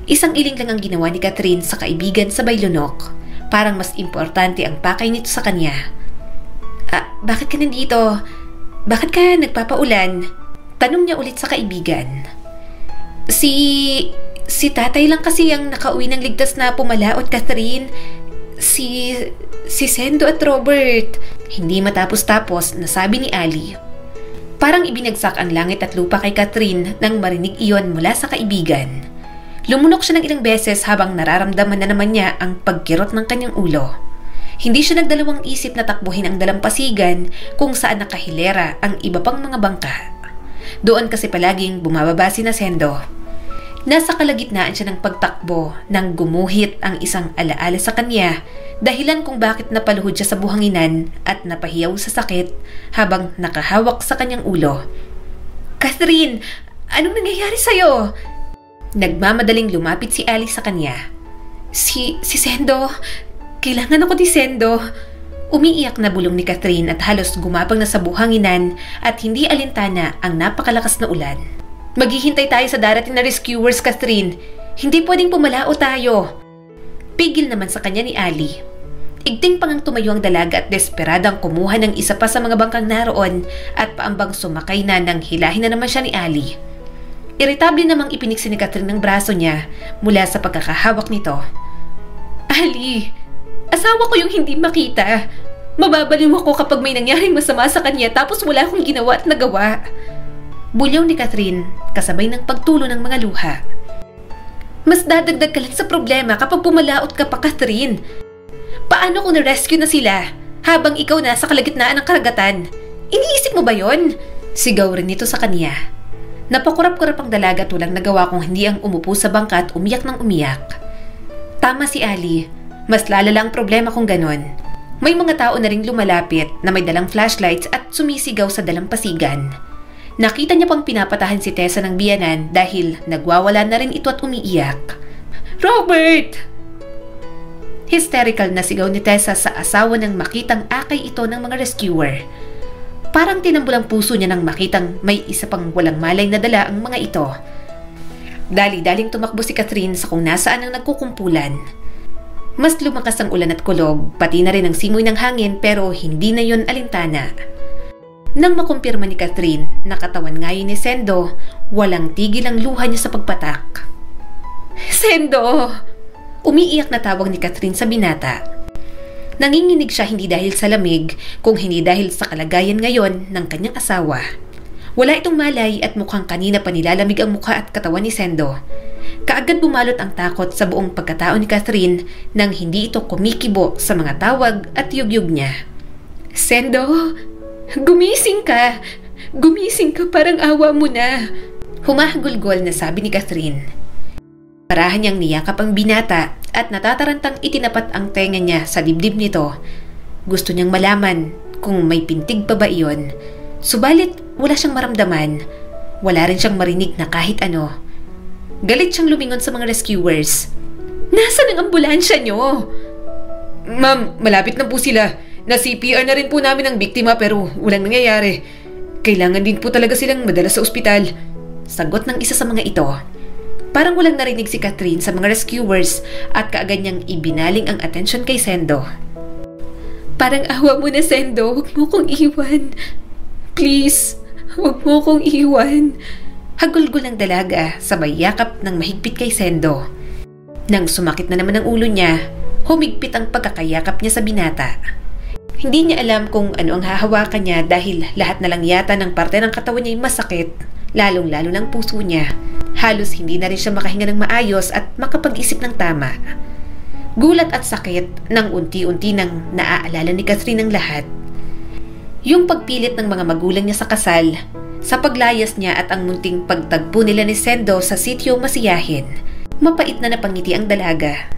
B: Isang iling lang ang ginawa ni Catherine sa kaibigan sabay lunok. Parang mas importante ang pakay nito sa kanya. Bakit ka nandito? Bakit ka nagpapaulan? Tanong niya ulit sa kaibigan. Si tatay lang kasi ang nakauwi ng ligtas na pumalaot, Catherine. Si Sendo at Robert. Hindi matapos-tapos nasabi ni Ali. Parang ibinagsak ang langit at lupa kay Catherine nang marinig iyon mula sa kaibigan. Lumunok siya ng ilang beses habang nararamdaman na naman niya ang pagkirot ng kanyang ulo. Hindi siya nagdalawang isip na takbuhin ang dalampasigan kung saan nakahilera ang iba pang mga bangka. Doon kasi palaging bumababa si Sendo. Nasa kalagitnaan siya ng pagtakbo nang gumuhit ang isang alaala sa kanya, dahilan kung bakit napaluhod siya sa buhanginan at napahiyaw sa sakit habang nakahawak sa kanyang ulo. Catherine, anong nangyayari sa'yo? Nagmamadaling lumapit si Ali sa kanya. Si Sendo, kailangan ako ni Sendo. Umiiyak na bulong ni Catherine at halos gumapang na sa buhanginan at hindi alintana ang napakalakas na ulan. Maghihintay tayo sa darating na rescuers, Catherine. Hindi pwedeng pumalao tayo. Pigil naman sa kanya ni Ali. Igting pang ang tumayo ang dalaga at desperadang kumuha ng isa pa sa mga bangkang naroon at paambang sumakay na nang hilahin na naman siya ni Ali. Iritable namang ipiniksi ni Catherine ng braso niya mula sa pagkakahawak nito. Ali, asawa ko yung hindi makita. Mababaliw ako kapag may nangyaring masama sa kanya tapos wala akong ginawa at nagawa. Bulyaw ni Catherine kasabay ng pagtulo ng mga luha. Mas dadagdag ka lang sa problema kapag pumalaot ka pa, Catherine. Paano kung na-rescue na sila habang ikaw nasa kalagitnaan ng karagatan? Iniisip mo ba yon? Sigaw rin nito sa kanya. Napakurap-kurap ang dalaga at walang nagawa kung hindi ang umupo sa bangka at umiyak ng umiyak. Tama si Ali. Mas lalala ang problema kung ganon. May mga tao na ring lumalapit na may dalang flashlights at sumisigaw sa dalampasigan. Nakita niya pang pinapatahan si Tessa ng biyanan dahil nagwawala na rin ito at umiiyak. Robert! Hysterical na sigaw ni Tessa sa asawa nang makitang akay ito ng mga rescuer. Parang tinambol ang puso niya nang makitang may isa pang walang malay na dala ang mga ito. Dali-daling tumakbo si Catherine sa kung nasaan ang nagkukumpulan. Mas lumakas ang ulan at kulog, pati na rin ang simoy ng hangin pero hindi na yon alintana. Nang makumpirma ni Catherine na katawan ngayon ni Sendo, walang tigil ang luha niya sa pagpatak. Sendo! Umiiyak na tawag ni Catherine sa binata. Nanginginig siya hindi dahil sa lamig, kung hindi dahil sa kalagayan ngayon ng kanyang asawa. Wala itong malay at mukhang kanina pa nilalamig ang mukha at katawan ni Sendo. Kaagad bumalot ang takot sa buong pagkatao ni Catherine nang hindi ito kumikibo sa mga tawag at yugyug niya. Sendo! Gumising ka! Gumising ka, parang awa mo na! Humahagulgol na sabi ni Catherine. Parahan niyang niyakap ang binata at natatarantang itinapat ang tenga niya sa dibdib nito. Gusto niyang malaman kung may pintig pa ba iyon. Subalit wala siyang maramdaman. Wala rin siyang marinig na kahit ano. Galit siyang lumingon sa mga rescuers. Nasaan ang ambulansya niyo? Ma'am, malapit na po sila. Na-CPR na rin po namin ang biktima pero walang nangyayari. Kailangan din po talaga silang madala sa ospital. Sagot ng isa sa mga ito. Parang walang narinig si Catherine sa mga rescuers at kaagad niyang ibinaling ang atensyon kay Sendo. Parang awa mo na, Sendo. Huwag mo kong iwan. Please, huwag mo kong iwan. Hagulgol ng dalaga sabay yakap ng mahigpit kay Sendo. Nang sumakit na naman ang ulo niya, humigpit ang pagkakayakap niya sa binata. Hindi niya alam kung ano ang hahawakan niya dahil lahat na lang yata ng parte ng katawan niya ay masakit, lalong-lalo ng puso niya. Halos hindi na rin siya makahinga ng maayos at makapag-isip ng tama. Gulat at sakit nang unti-unti nang naaalala ni Catherine ang lahat. Yung pagpilit ng mga magulang niya sa kasal, sa paglayas niya at ang munting pagtagpo nila ni Sendo sa sitio Masiyahin, mapait na napangiti ang dalaga.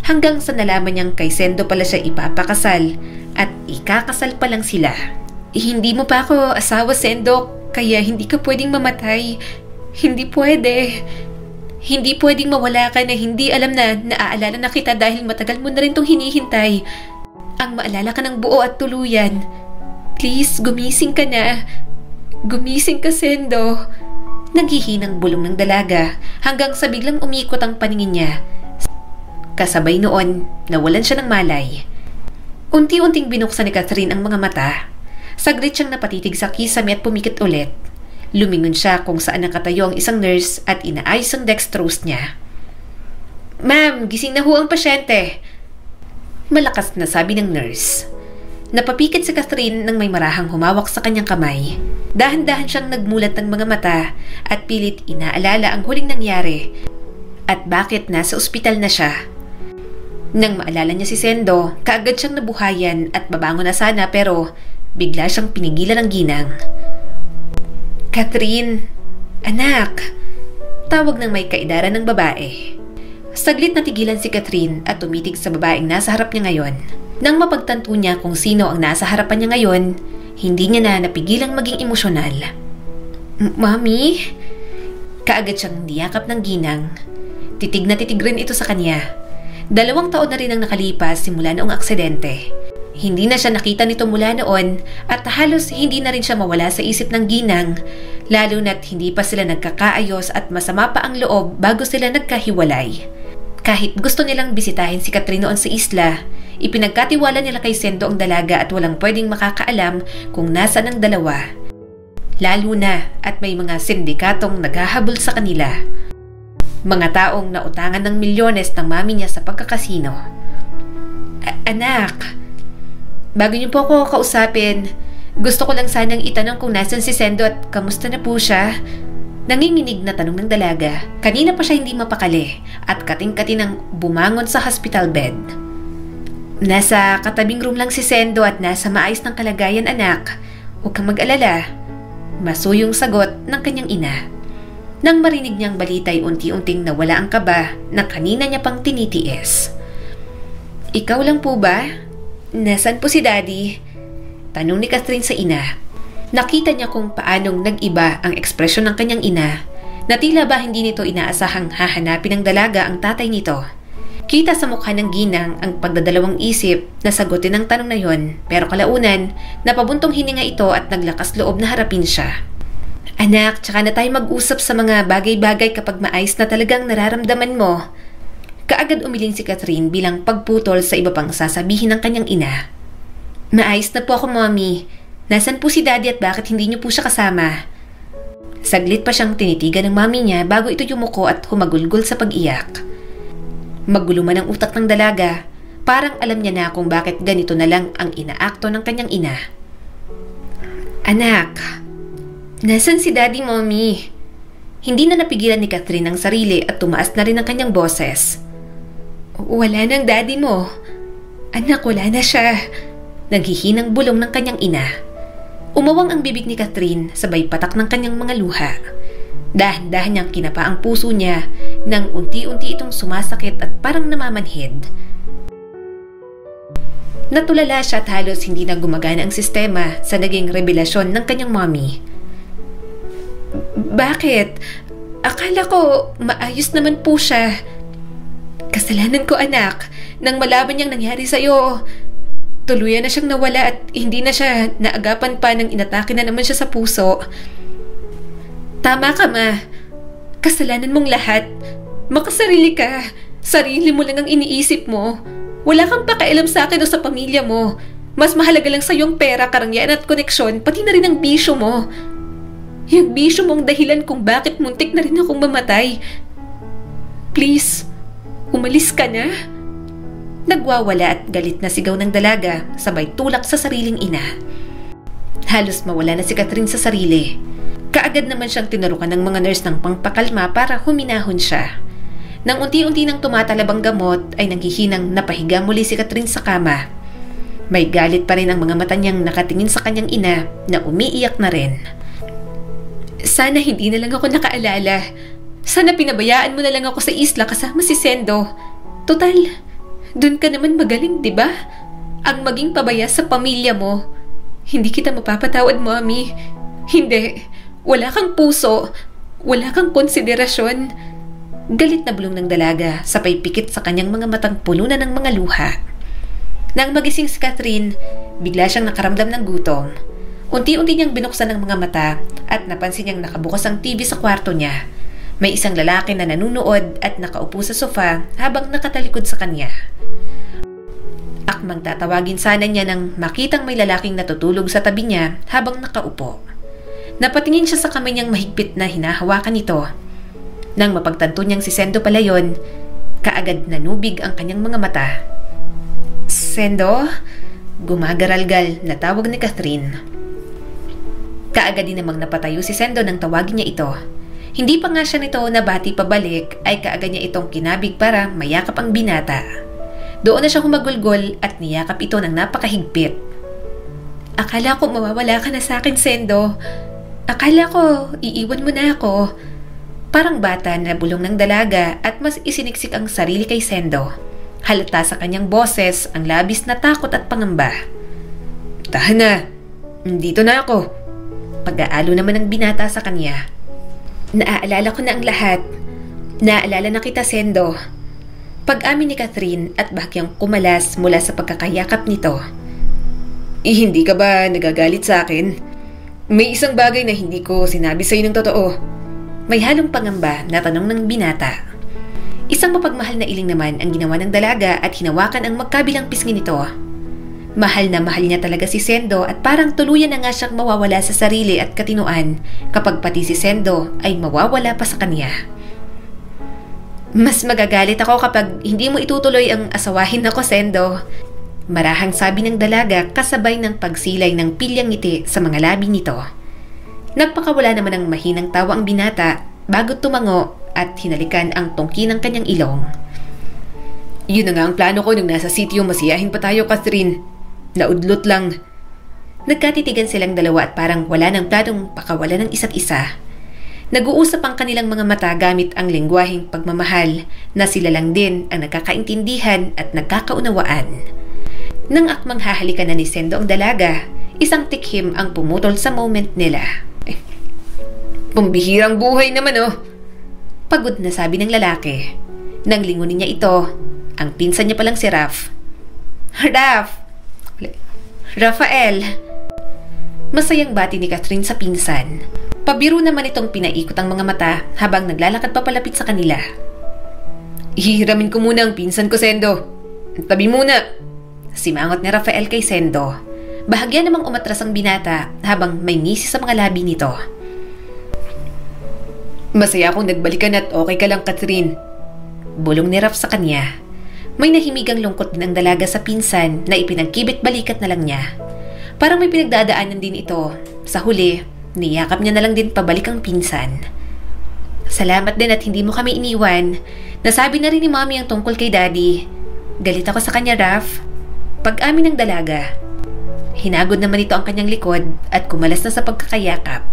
B: Hanggang sa nalaman niyang kay Sendo pala siya ipapakasal at ikakasal pa lang sila. Hindi mo pa ako asawa, Sendo, kaya hindi ka pwedeng mamatay. Hindi pwede. Hindi pwedeng mawala ka na hindi alam na naaalala na kita dahil matagal mo na rin tong hinihintay. Ang maalala ka ng buo at tuluyan. Please, gumising ka na. Gumising ka, Sendo. Naghihinang bulong ng dalaga hanggang sa biglang umikot ang paningin niya. Kasabay noon, nawalan siya ng malay. Unti-unting binuksan ni Catherine ang mga mata. Saglit siyang napatitig sa kisame at pumikit ulit. Lumingon siya kung saan nakatayo ang isang nurse at inaayos ang dextrose niya. Ma'am, gising na ho ang pasyente. Malakas na sabi ng nurse. Napapikit si Catherine nang may marahang humawak sa kanyang kamay. Dahan-dahan siyang nagmulat ng mga mata at pilit inaalala ang huling nangyari at bakit nasa ospital na siya. Nang maalala niya si Sendo, kaagad siyang nabuhayan at babangon na sana pero bigla siyang pinigilan ng ginang. Catherine, anak, tawag ng may kaidaran ng babae. Saglit natigilan si Catherine at tumitig sa babaeng nasa harap niya ngayon. Nang mapagtanto niya kung sino ang nasa harapan niya ngayon, hindi niya na napigilang maging emosyonal. Mami? Kaagad siyang niyakap ng ginang. Titig na titig rin ito sa kanya. 2 taon na rin ang nakalipas simula noong aksidente. Hindi na siya nakita nito mula noon at halos hindi na rin siya mawala sa isip ng ginang, lalo na't hindi pa sila nagkakaayos at masama pa ang loob bago sila nagkahiwalay. Kahit gusto nilang bisitahin si Catherine noon sa isla, ipinagkatiwala nila kay Sendo ang dalaga at walang pwedeng makakaalam kung nasaan ang dalawa. Lalo na at may mga sindikatong naghahabol sa kanila. Mga taong nautangan ng milyones ng mami niya sa pagkakasino. Anak, bago niyo po ako kausapin, gusto ko lang sanang itanong kung nasan si Sendo at kamusta na po siya. Nanginginig na tanong ng dalaga. Kanina pa siya hindi mapakali at kating-kati nang bumangon sa hospital bed. Nasa katabing room lang si Sendo at nasa maayos ng kalagayan, anak. Huwag kang mag-alala. Masuyong sagot ng kanyang ina. Nang marinig niyang balita ay unti-unting nawala ang kaba na kanina niya pang tinitiis. Ikaw lang po ba? Nasaan po si Daddy? Tanong ni Catherine sa ina. Nakita niya kung paanong nag-iba ang ekspresyon ng kanyang ina na tila ba hindi nito inaasahang hahanapin ng dalaga ang tatay nito. Kita sa mukha ng ginang ang pagdadalawang isip na sagutin ang tanong na yon, pero kalaunan, napabuntong hininga ito at naglakas loob na harapin siya. Anak, tsaka na tayo mag-usap sa mga bagay-bagay kapag maayos na talagang nararamdaman mo. Kaagad umiling si Catherine bilang pagputol sa iba pang sasabihin ng kanyang ina. Maayos na po ako, Mommy. Nasaan po si Daddy at bakit hindi niyo po siya kasama? Saglit pa siyang tinitigan ng mami niya bago ito yumuko at humagulgol sa pag-iyak. Magulo man ang utak ng dalaga, parang alam niya na kung bakit ganito na lang ang inaakto ng kanyang ina. Anak, nasaan si Daddy, Mommy? Hindi na napigilan ni Catherine ang sarili at tumaas na rin ang kanyang boses. Wala nang Daddy mo. Anak, wala na siya. Naghihinang bulong ng kanyang ina. Umawang ang bibig ni Catherine sabay patak ng kanyang mga luha. Dahan-dahan niyang kinapa ang puso niya nang unti-unti itong sumasakit at parang namamanhid. Natulala siya at halos hindi na gumagana ang sistema sa naging revelasyon ng kanyang mommy. Bakit? Akala ko maayos naman po siya. Kasalanan ko, anak. Nang malaman niyang nangyari sa'yo, tuluyan na siyang nawala at hindi na siya naagapan pa nang inatake na naman siya sa puso. Tama ka, ma. Kasalanan mong lahat. Makasarili ka. Sarili mo lang ang iniisip mo. Wala kang pakialam sa akin o sa pamilya mo. Mas mahalaga lang sa'yo ang pera, karangyaan at koneksyon, pati na rin ang bisyo mo. Yung bisyo mo ang dahilan kung bakit muntik na rin akong mamatay. Please, umalis ka na. Nagwawala at galit na sigaw ng dalaga, sabay tulak sa sariling ina. Halos mawala na si Catherine sa sarili. Kaagad naman siyang tinurukan ng mga nurse ng pangpakalma para huminahon siya. Nang unti-unti nang tumatalab ang gamot ay nanghihinang napahiga muli si Catherine sa kama. May galit pa rin ang mga mata niyang nakatingin sa kanyang ina na umiiyak na rin. Sana hindi na lang ako nakaalala. Sana pinabayaan mo na lang ako sa isla kasama si Sendo. Total, dun ka naman magaling, di ba? Ang maging pabaya sa pamilya mo. Hindi kita mapapatawad, Mommy. Hindi. Wala kang puso. Wala kang konsiderasyon. Galit na bulong ng dalaga, sabay pikit sa kanyang mga matang puno na ng mga luha. Nang magising si Catherine, bigla siyang nakaramdam ng gutom. Unti-unti niyang binuksan ang mga mata at napansin niyang nakabukas ang TV sa kwarto niya. May isang lalaki na nanunood at nakaupo sa sofa habang nakatalikod sa kanya. Akmang tatawagin sana niya nang makitang may lalaking natutulog sa tabi niya habang nakaupo. Napatingin siya sa kamay niyang mahigpit na hinahawakan nito. Nang mapagtanto niyang si Sendo pala yon, kaagad nanubig ang kanyang mga mata. Sendo? Gumagaralgal na tawag ni Catherine. Kaagad din namang napatayo si Sendo nang tawagin niya ito. Hindi pa nga siya nito nabati pabalik ay kaagad niya itong kinabig para mayakap ang binata. Doon na siya humagulgol at niyakap ito ng napakahigpit. Akala ko mawawala ka na sa akin, Sendo. Akala ko iiwan mo na ako. Parang bata na bulong ng dalaga at mas isiniksik ang sarili kay Sendo. Halata sa kanyang boses ang labis na takot at pangamba. Tahan na. Dito na ako. Pag-aalo naman ng binata sa kanya. Naaalala ko na ang lahat. Naaalala na kita, Sendo. Pag-amin ni Catherine at bahagyang kumalas mula sa pagkakayakap nito. Hindi ka ba nagagalit sa akin? May isang bagay na hindi ko sinabi sa'yo ng totoo. May halong pangamba na tanong ng binata. Isang mapagmahal na iling naman ang ginawa ng dalaga at hinawakan ang magkabilang pisngi nito. Mahal na mahal niya talaga si Sendo at parang tuluyan na nga siyang mawawala sa sarili at katinuan kapag pati si Sendo ay mawawala pa sa kanya. Mas magagalit ako kapag hindi mo itutuloy ang asawahin ako, Sendo. Marahang sabi ng dalaga kasabay ng pagsilay ng pilyang ngiti sa mga labi nito. Nagpakawala naman ng mahinang tawa ang binata bago tumango at hinalikan ang tungki ng kanyang ilong. Yun na nga ang plano ko nung nasa sitio, masiyahin pa tayo, Catherine. Naudlot lang. Nagkatitigan silang dalawa at parang wala ng planong pakawala ng isa't isa. Nag-uusap ang kanilang mga mata gamit ang lengguwaheng pagmamahal na sila lang din ang nagkakaintindihan at nagkakaunawaan. Nang akmang hahalikan na ni Sendo ang dalaga, isang tikhim ang pumutol sa moment nila. Pambihirang buhay naman, oh. Pagod na sabi ng lalaki. Nang lingunin niya ito, ang pinsan niya palang si Raf. Rafael. Masayang bati ni Catherine sa pinsan. Pabiro naman itong pinaikot ang mga mata habang naglalakad papalapit sa kanila. Ihiramin ko muna ang pinsan ko, Sendo. Tabi muna. Simangot ni Rafael kay Sendo. Bahagya namang umatras ang binata habang may ngisi sa mga labi nito. Masaya akong nagbalikan at okay ka lang, Catherine. Bulong ni Raf sa kanya. May nahimigang lungkot din ang dalaga sa pinsan na ipinagkibit balikat na lang niya. Parang may pinagdadaanan din ito. Sa huli, niyakap niya na lang din pabalik ang pinsan. Salamat din at hindi mo kami iniwan. Nasabi na rin ni Mommy ang tungkol kay Daddy. Galit ako sa kanya, Raf. Pag-amin ng dalaga. Hinagod naman ito ang kanyang likod at kumalas na sa pagkakayakap.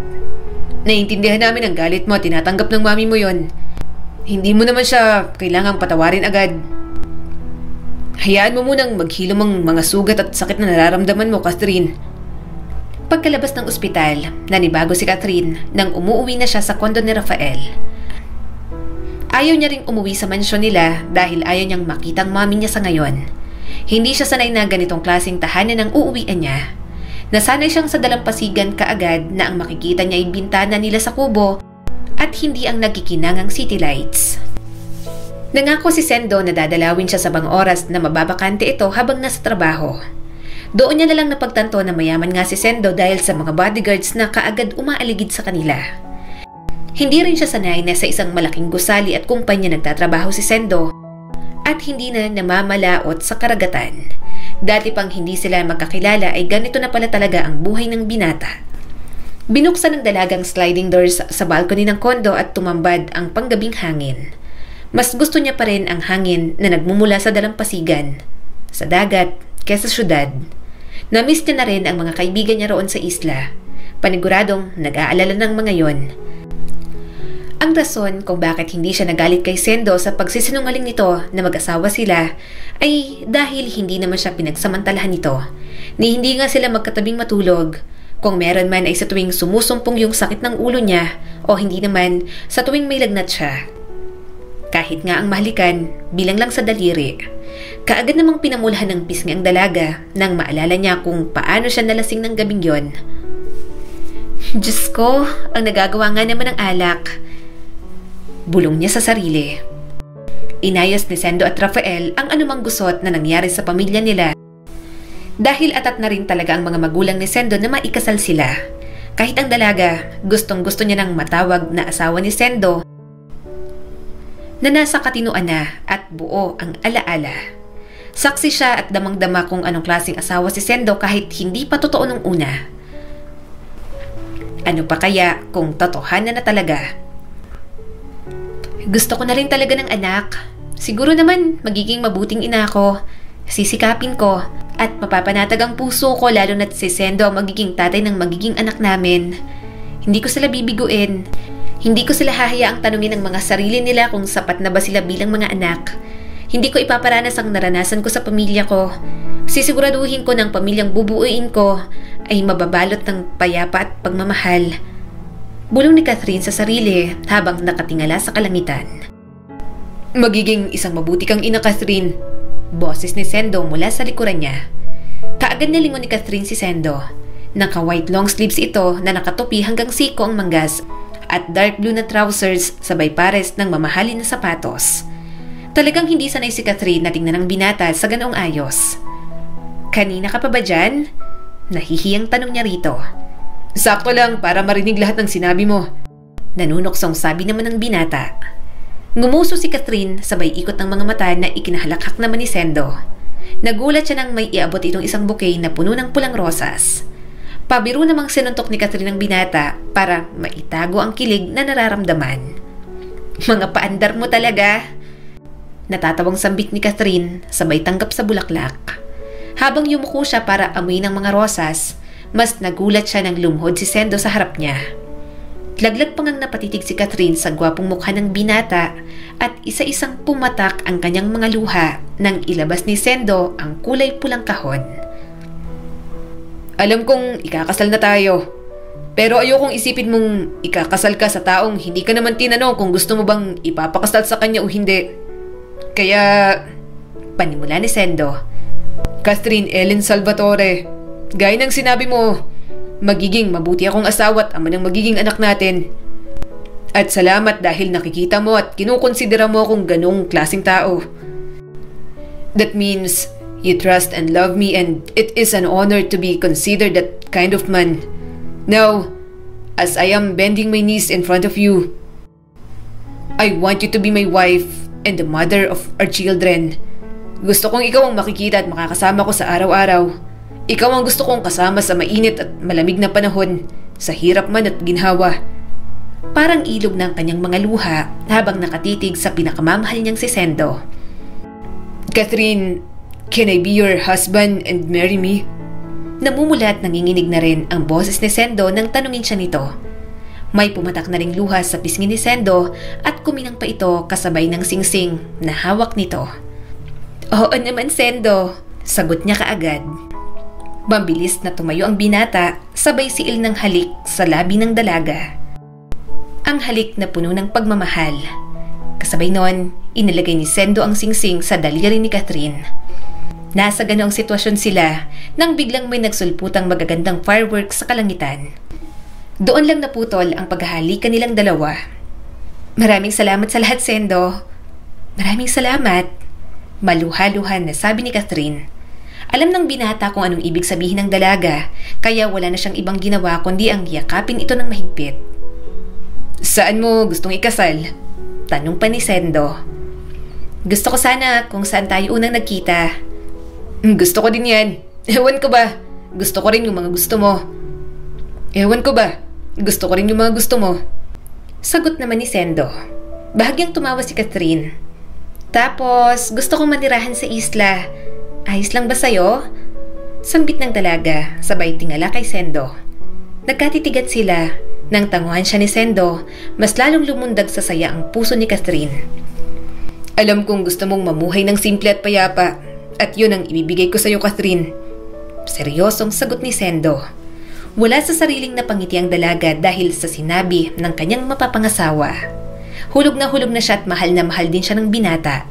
B: Naiintindihan namin ang galit mo at tinatanggap ng Mommy mo yon. Hindi mo naman siya kailangang patawarin agad. Hayaan mo munang maghilom ang mga sugat at sakit na nararamdaman mo, Catherine. Pagkalabas ng ospital, nanibago si Catherine nang umuwi na siya sa kondo ni Rafael. Ayaw niya ring umuwi sa mansyon nila dahil ayaw niyang makita ang Mommy niya sa ngayon. Hindi siya sanay na ganitong klaseng tahanan ang uuwian niya. Nasanay siyang sa dalampasigan kaagad na ang makikita niya ay bintana nila sa kubo at hindi ang nagkikinangang city lights. Nangako si Sendo na dadalawin siya sa bang oras na mababakante ito habang nasa trabaho. Doon niya nalang napagtanto na mayaman nga si Sendo dahil sa mga bodyguards na kaagad umaaligid sa kanila. Hindi rin siya sanay na sa isang malaking gusali at kumpanya nagtatrabaho si Sendo at hindi na namamalaot sa karagatan. Dati pang hindi sila magkakilala ay ganito na pala talaga ang buhay ng binata. Binuksan ng dalagang sliding doors sa balcony ng kondo at tumambad ang panggabing hangin. Mas gusto niya pa rin ang hangin na nagmumula sa dalampasigan, sa dagat, kesa syudad. Namiss niya na rin ang mga kaibigan niya roon sa isla. Paniguradong nag-aalala ng mga yon. Ang rason kung bakit hindi siya nagalit kay Sendo sa pagsisinungaling nito na mag-asawa sila ay dahil hindi naman siya pinagsamantalahan nito, ni hindi nga sila magkatabing matulog. Kung meron man ay sa tuwing sumusumpong yung sakit ng ulo niya o hindi naman sa tuwing may lagnat siya. Kahit nga ang mahalikan, bilang lang sa daliri. Kaagad namang pinamulahan ng pisngi ang dalaga nang maalala niya kung paano siya nalasing ng gabing yon. Diyos ko, ang nagagawa nga naman ng alak. Bulong niya sa sarili. Inayos ni Sendo at Rafael ang anumang gusot na nangyari sa pamilya nila. Dahil atat na rin talaga ang mga magulang ni Sendo na maikasal sila. Kahit ang dalaga, gustong-gusto niya ng matawag na asawa ni Sendo na nasa katinuan na at buo ang alaala. Saksi siya at damang-dama kung anong klaseng asawa si Sendo kahit hindi pa totoo nung una. Ano pa kaya kung totohanan na talaga? Gusto ko na rin talaga ng anak. Siguro naman magiging mabuting ina ako. Sisikapin ko at mapapanatag ang puso ko lalo na't si Sendo ang magiging tatay ng magiging anak namin. Hindi ko sila bibiguin. Hindi ko sila hahayaang tanungin ang mga sarili nila kung sapat na ba sila bilang mga anak. Hindi ko ipaparanas ang naranasan ko sa pamilya ko. Sisiguraduhin ko ng pamilyang bubuuin ko ay mababalot ng payapa at pagmamahal. Bulong ni Catherine sa sarili habang nakatingala sa kalangitan. Magiging isang mabuti kang ina, Catherine. Boses ni Sendo mula sa likuran niya. Kaagad nilingon ni Catherine si Sendo. Naka-white long sleeves ito na nakatupi hanggang siko ang manggas at dark blue na trousers sabay pares ng mamahalin na sapatos. Talagang hindi sanay si Catherine na tingnan ang binata sa ganoong ayos. Kanina ka pa ba dyan? Nahihiyang tanong niya rito. Sakto lang para marinig lahat ng sinabi mo. Nanunoksong sabi naman ng binata. Ngumuso si Catherine sabay ikot ng mga mata na ikinahalakak naman ni Sendo. Nagulat siya nang may iabot itong isang bouquet na puno ng pulang rosas. Pabiro namang sinuntok ni Catherine ang binata para maitago ang kilig na nararamdaman. Mga paandar mo talaga. Natatawang sambit ni Catherine sabay tanggap sa bulaklak. Habang yumuko siya para amoy ng mga rosas, mas nagulat siya nang lumuhod si Sendo sa harap niya. Laglag pang ang napatitig si Catherine sa gwapong mukha ng binata at isa-isang pumatak ang kanyang mga luha nang ilabas ni Sendo ang kulay pulang kahon. Alam kong ikakasal na tayo. Pero ayokong isipin mong ikakasal ka sa taong hindi ka naman tinanong kung gusto mo bang ipapakasal sa kanya o hindi. Kaya, panimula ni Sendo. Catherine Ellen Salvatore, gaya ng sinabi mo, magiging mabuti akong asawa at ama ng magiging anak natin. At salamat dahil nakikita mo at kinukonsidera mo akong ganong klaseng tao. That means you trust and love me and it is an honor to be considered that kind of man. Now, as I am bending my knees in front of you, I want you to be my wife and the mother of our children. Gusto kong ikaw ang makikita at makakasama ko sa araw-araw. Ikaw ang gusto kong kasama sa mainit at malamig na panahon, sa hirap man at ginhawa. Parang ilog ng kanyang mga luha habang nakatitig sa pinakamamahal niyang si Sendo. Catherine, can I be your husband and marry me? Namumulat nanginginig na rin ang boses ni Sendo nang tanungin siya nito. May pumatak na ring luha sa pisngi ni Sendo at kuminang pa ito kasabay ng singsing na hawak nito. Oo naman, Sendo, sagot niya kaagad. Mabilis na tumayo ang binata sabay siil ng halik sa labi ng dalaga. Ang halik na puno ng pagmamahal. Kasabay noon, inilagay ni Sendo ang singsing sa daliri ni Catherine. Nasa ganoong sitwasyon sila nang biglang may nagsulputang magagandang fireworks sa kalangitan. Doon lang naputol ang paghahalikan nilang dalawa. Maraming salamat sa lahat, Sendo. Maraming salamat. Maluha-luhan na sabi ni Catherine. Alam ng binata kung anong ibig sabihin ng dalaga, kaya wala na siyang ibang ginawa kundi ang yakapin ito ng mahigpit. Saan mo gustong ikasal? Tanong pa ni Sendo. Gusto ko sana kung saan tayo unang nagkita. Gusto ko din yan. Ewan ko ba? Gusto ko rin yung mga gusto mo. Ewan ko ba? Gusto ko rin yung mga gusto mo. Sagot naman ni Sendo. Bahagyang tumawa si Catherine. Tapos, gusto kong manirahan sa isla. Ayos lang ba sa'yo? Sambit ng dalaga, sabay tingala kay Sendo. Nagkatitigan sila. Nang tanguhan siya ni Sendo, mas lalong lumundag sa saya ang puso ni Catherine. Alam kong gusto mong mamuhay ng simple at payapa, at yun ang ibibigay ko sa'yo, Catherine. Seryosong sagot ni Sendo. Wala sa sariling napangiti ang dalaga dahil sa sinabi ng kanyang mapapangasawa. Hulog na siya at mahal na mahal din siya ng binata.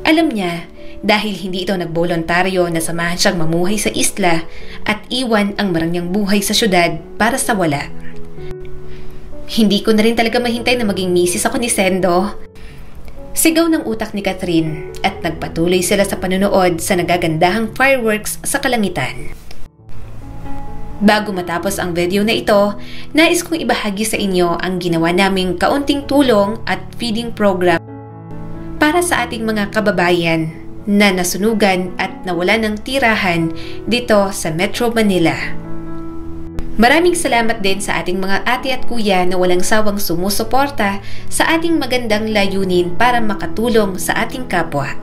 B: Alam niya, dahil hindi ito nagbolontaryo na samahan siyang mamuhay sa isla at iwan ang marangyang buhay sa syudad para sa wala. Hindi ko na rin talaga mahintay na maging misis ako ni Sendo. Sigaw ng utak ni Catherine at nagpatuloy sila sa panunood sa nagagandahang fireworks sa kalangitan. Bago matapos ang video na ito, nais kong ibahagi sa inyo ang ginawa naming kaunting tulong at feeding program para sa ating mga kababayan na nasunugan at nawala ng tirahan dito sa Metro Manila. Maraming salamat din sa ating mga ate at kuya na walang sawang sumusuporta sa ating magandang layunin para makatulong sa ating kapwa.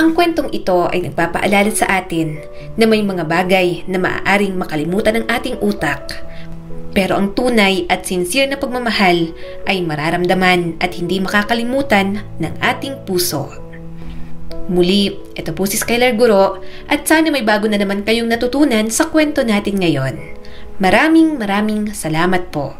B: Ang kwentong ito ay nagpapaalala sa atin na may mga bagay na maaaring makalimutan ng ating utak. Pero ang tunay at sincere na pagmamahal ay mararamdaman at hindi makakalimutan ng ating puso. Muli, ito po si Skylar Guro at sana may bago na naman kayong natutunan sa kwento natin ngayon. Maraming salamat po.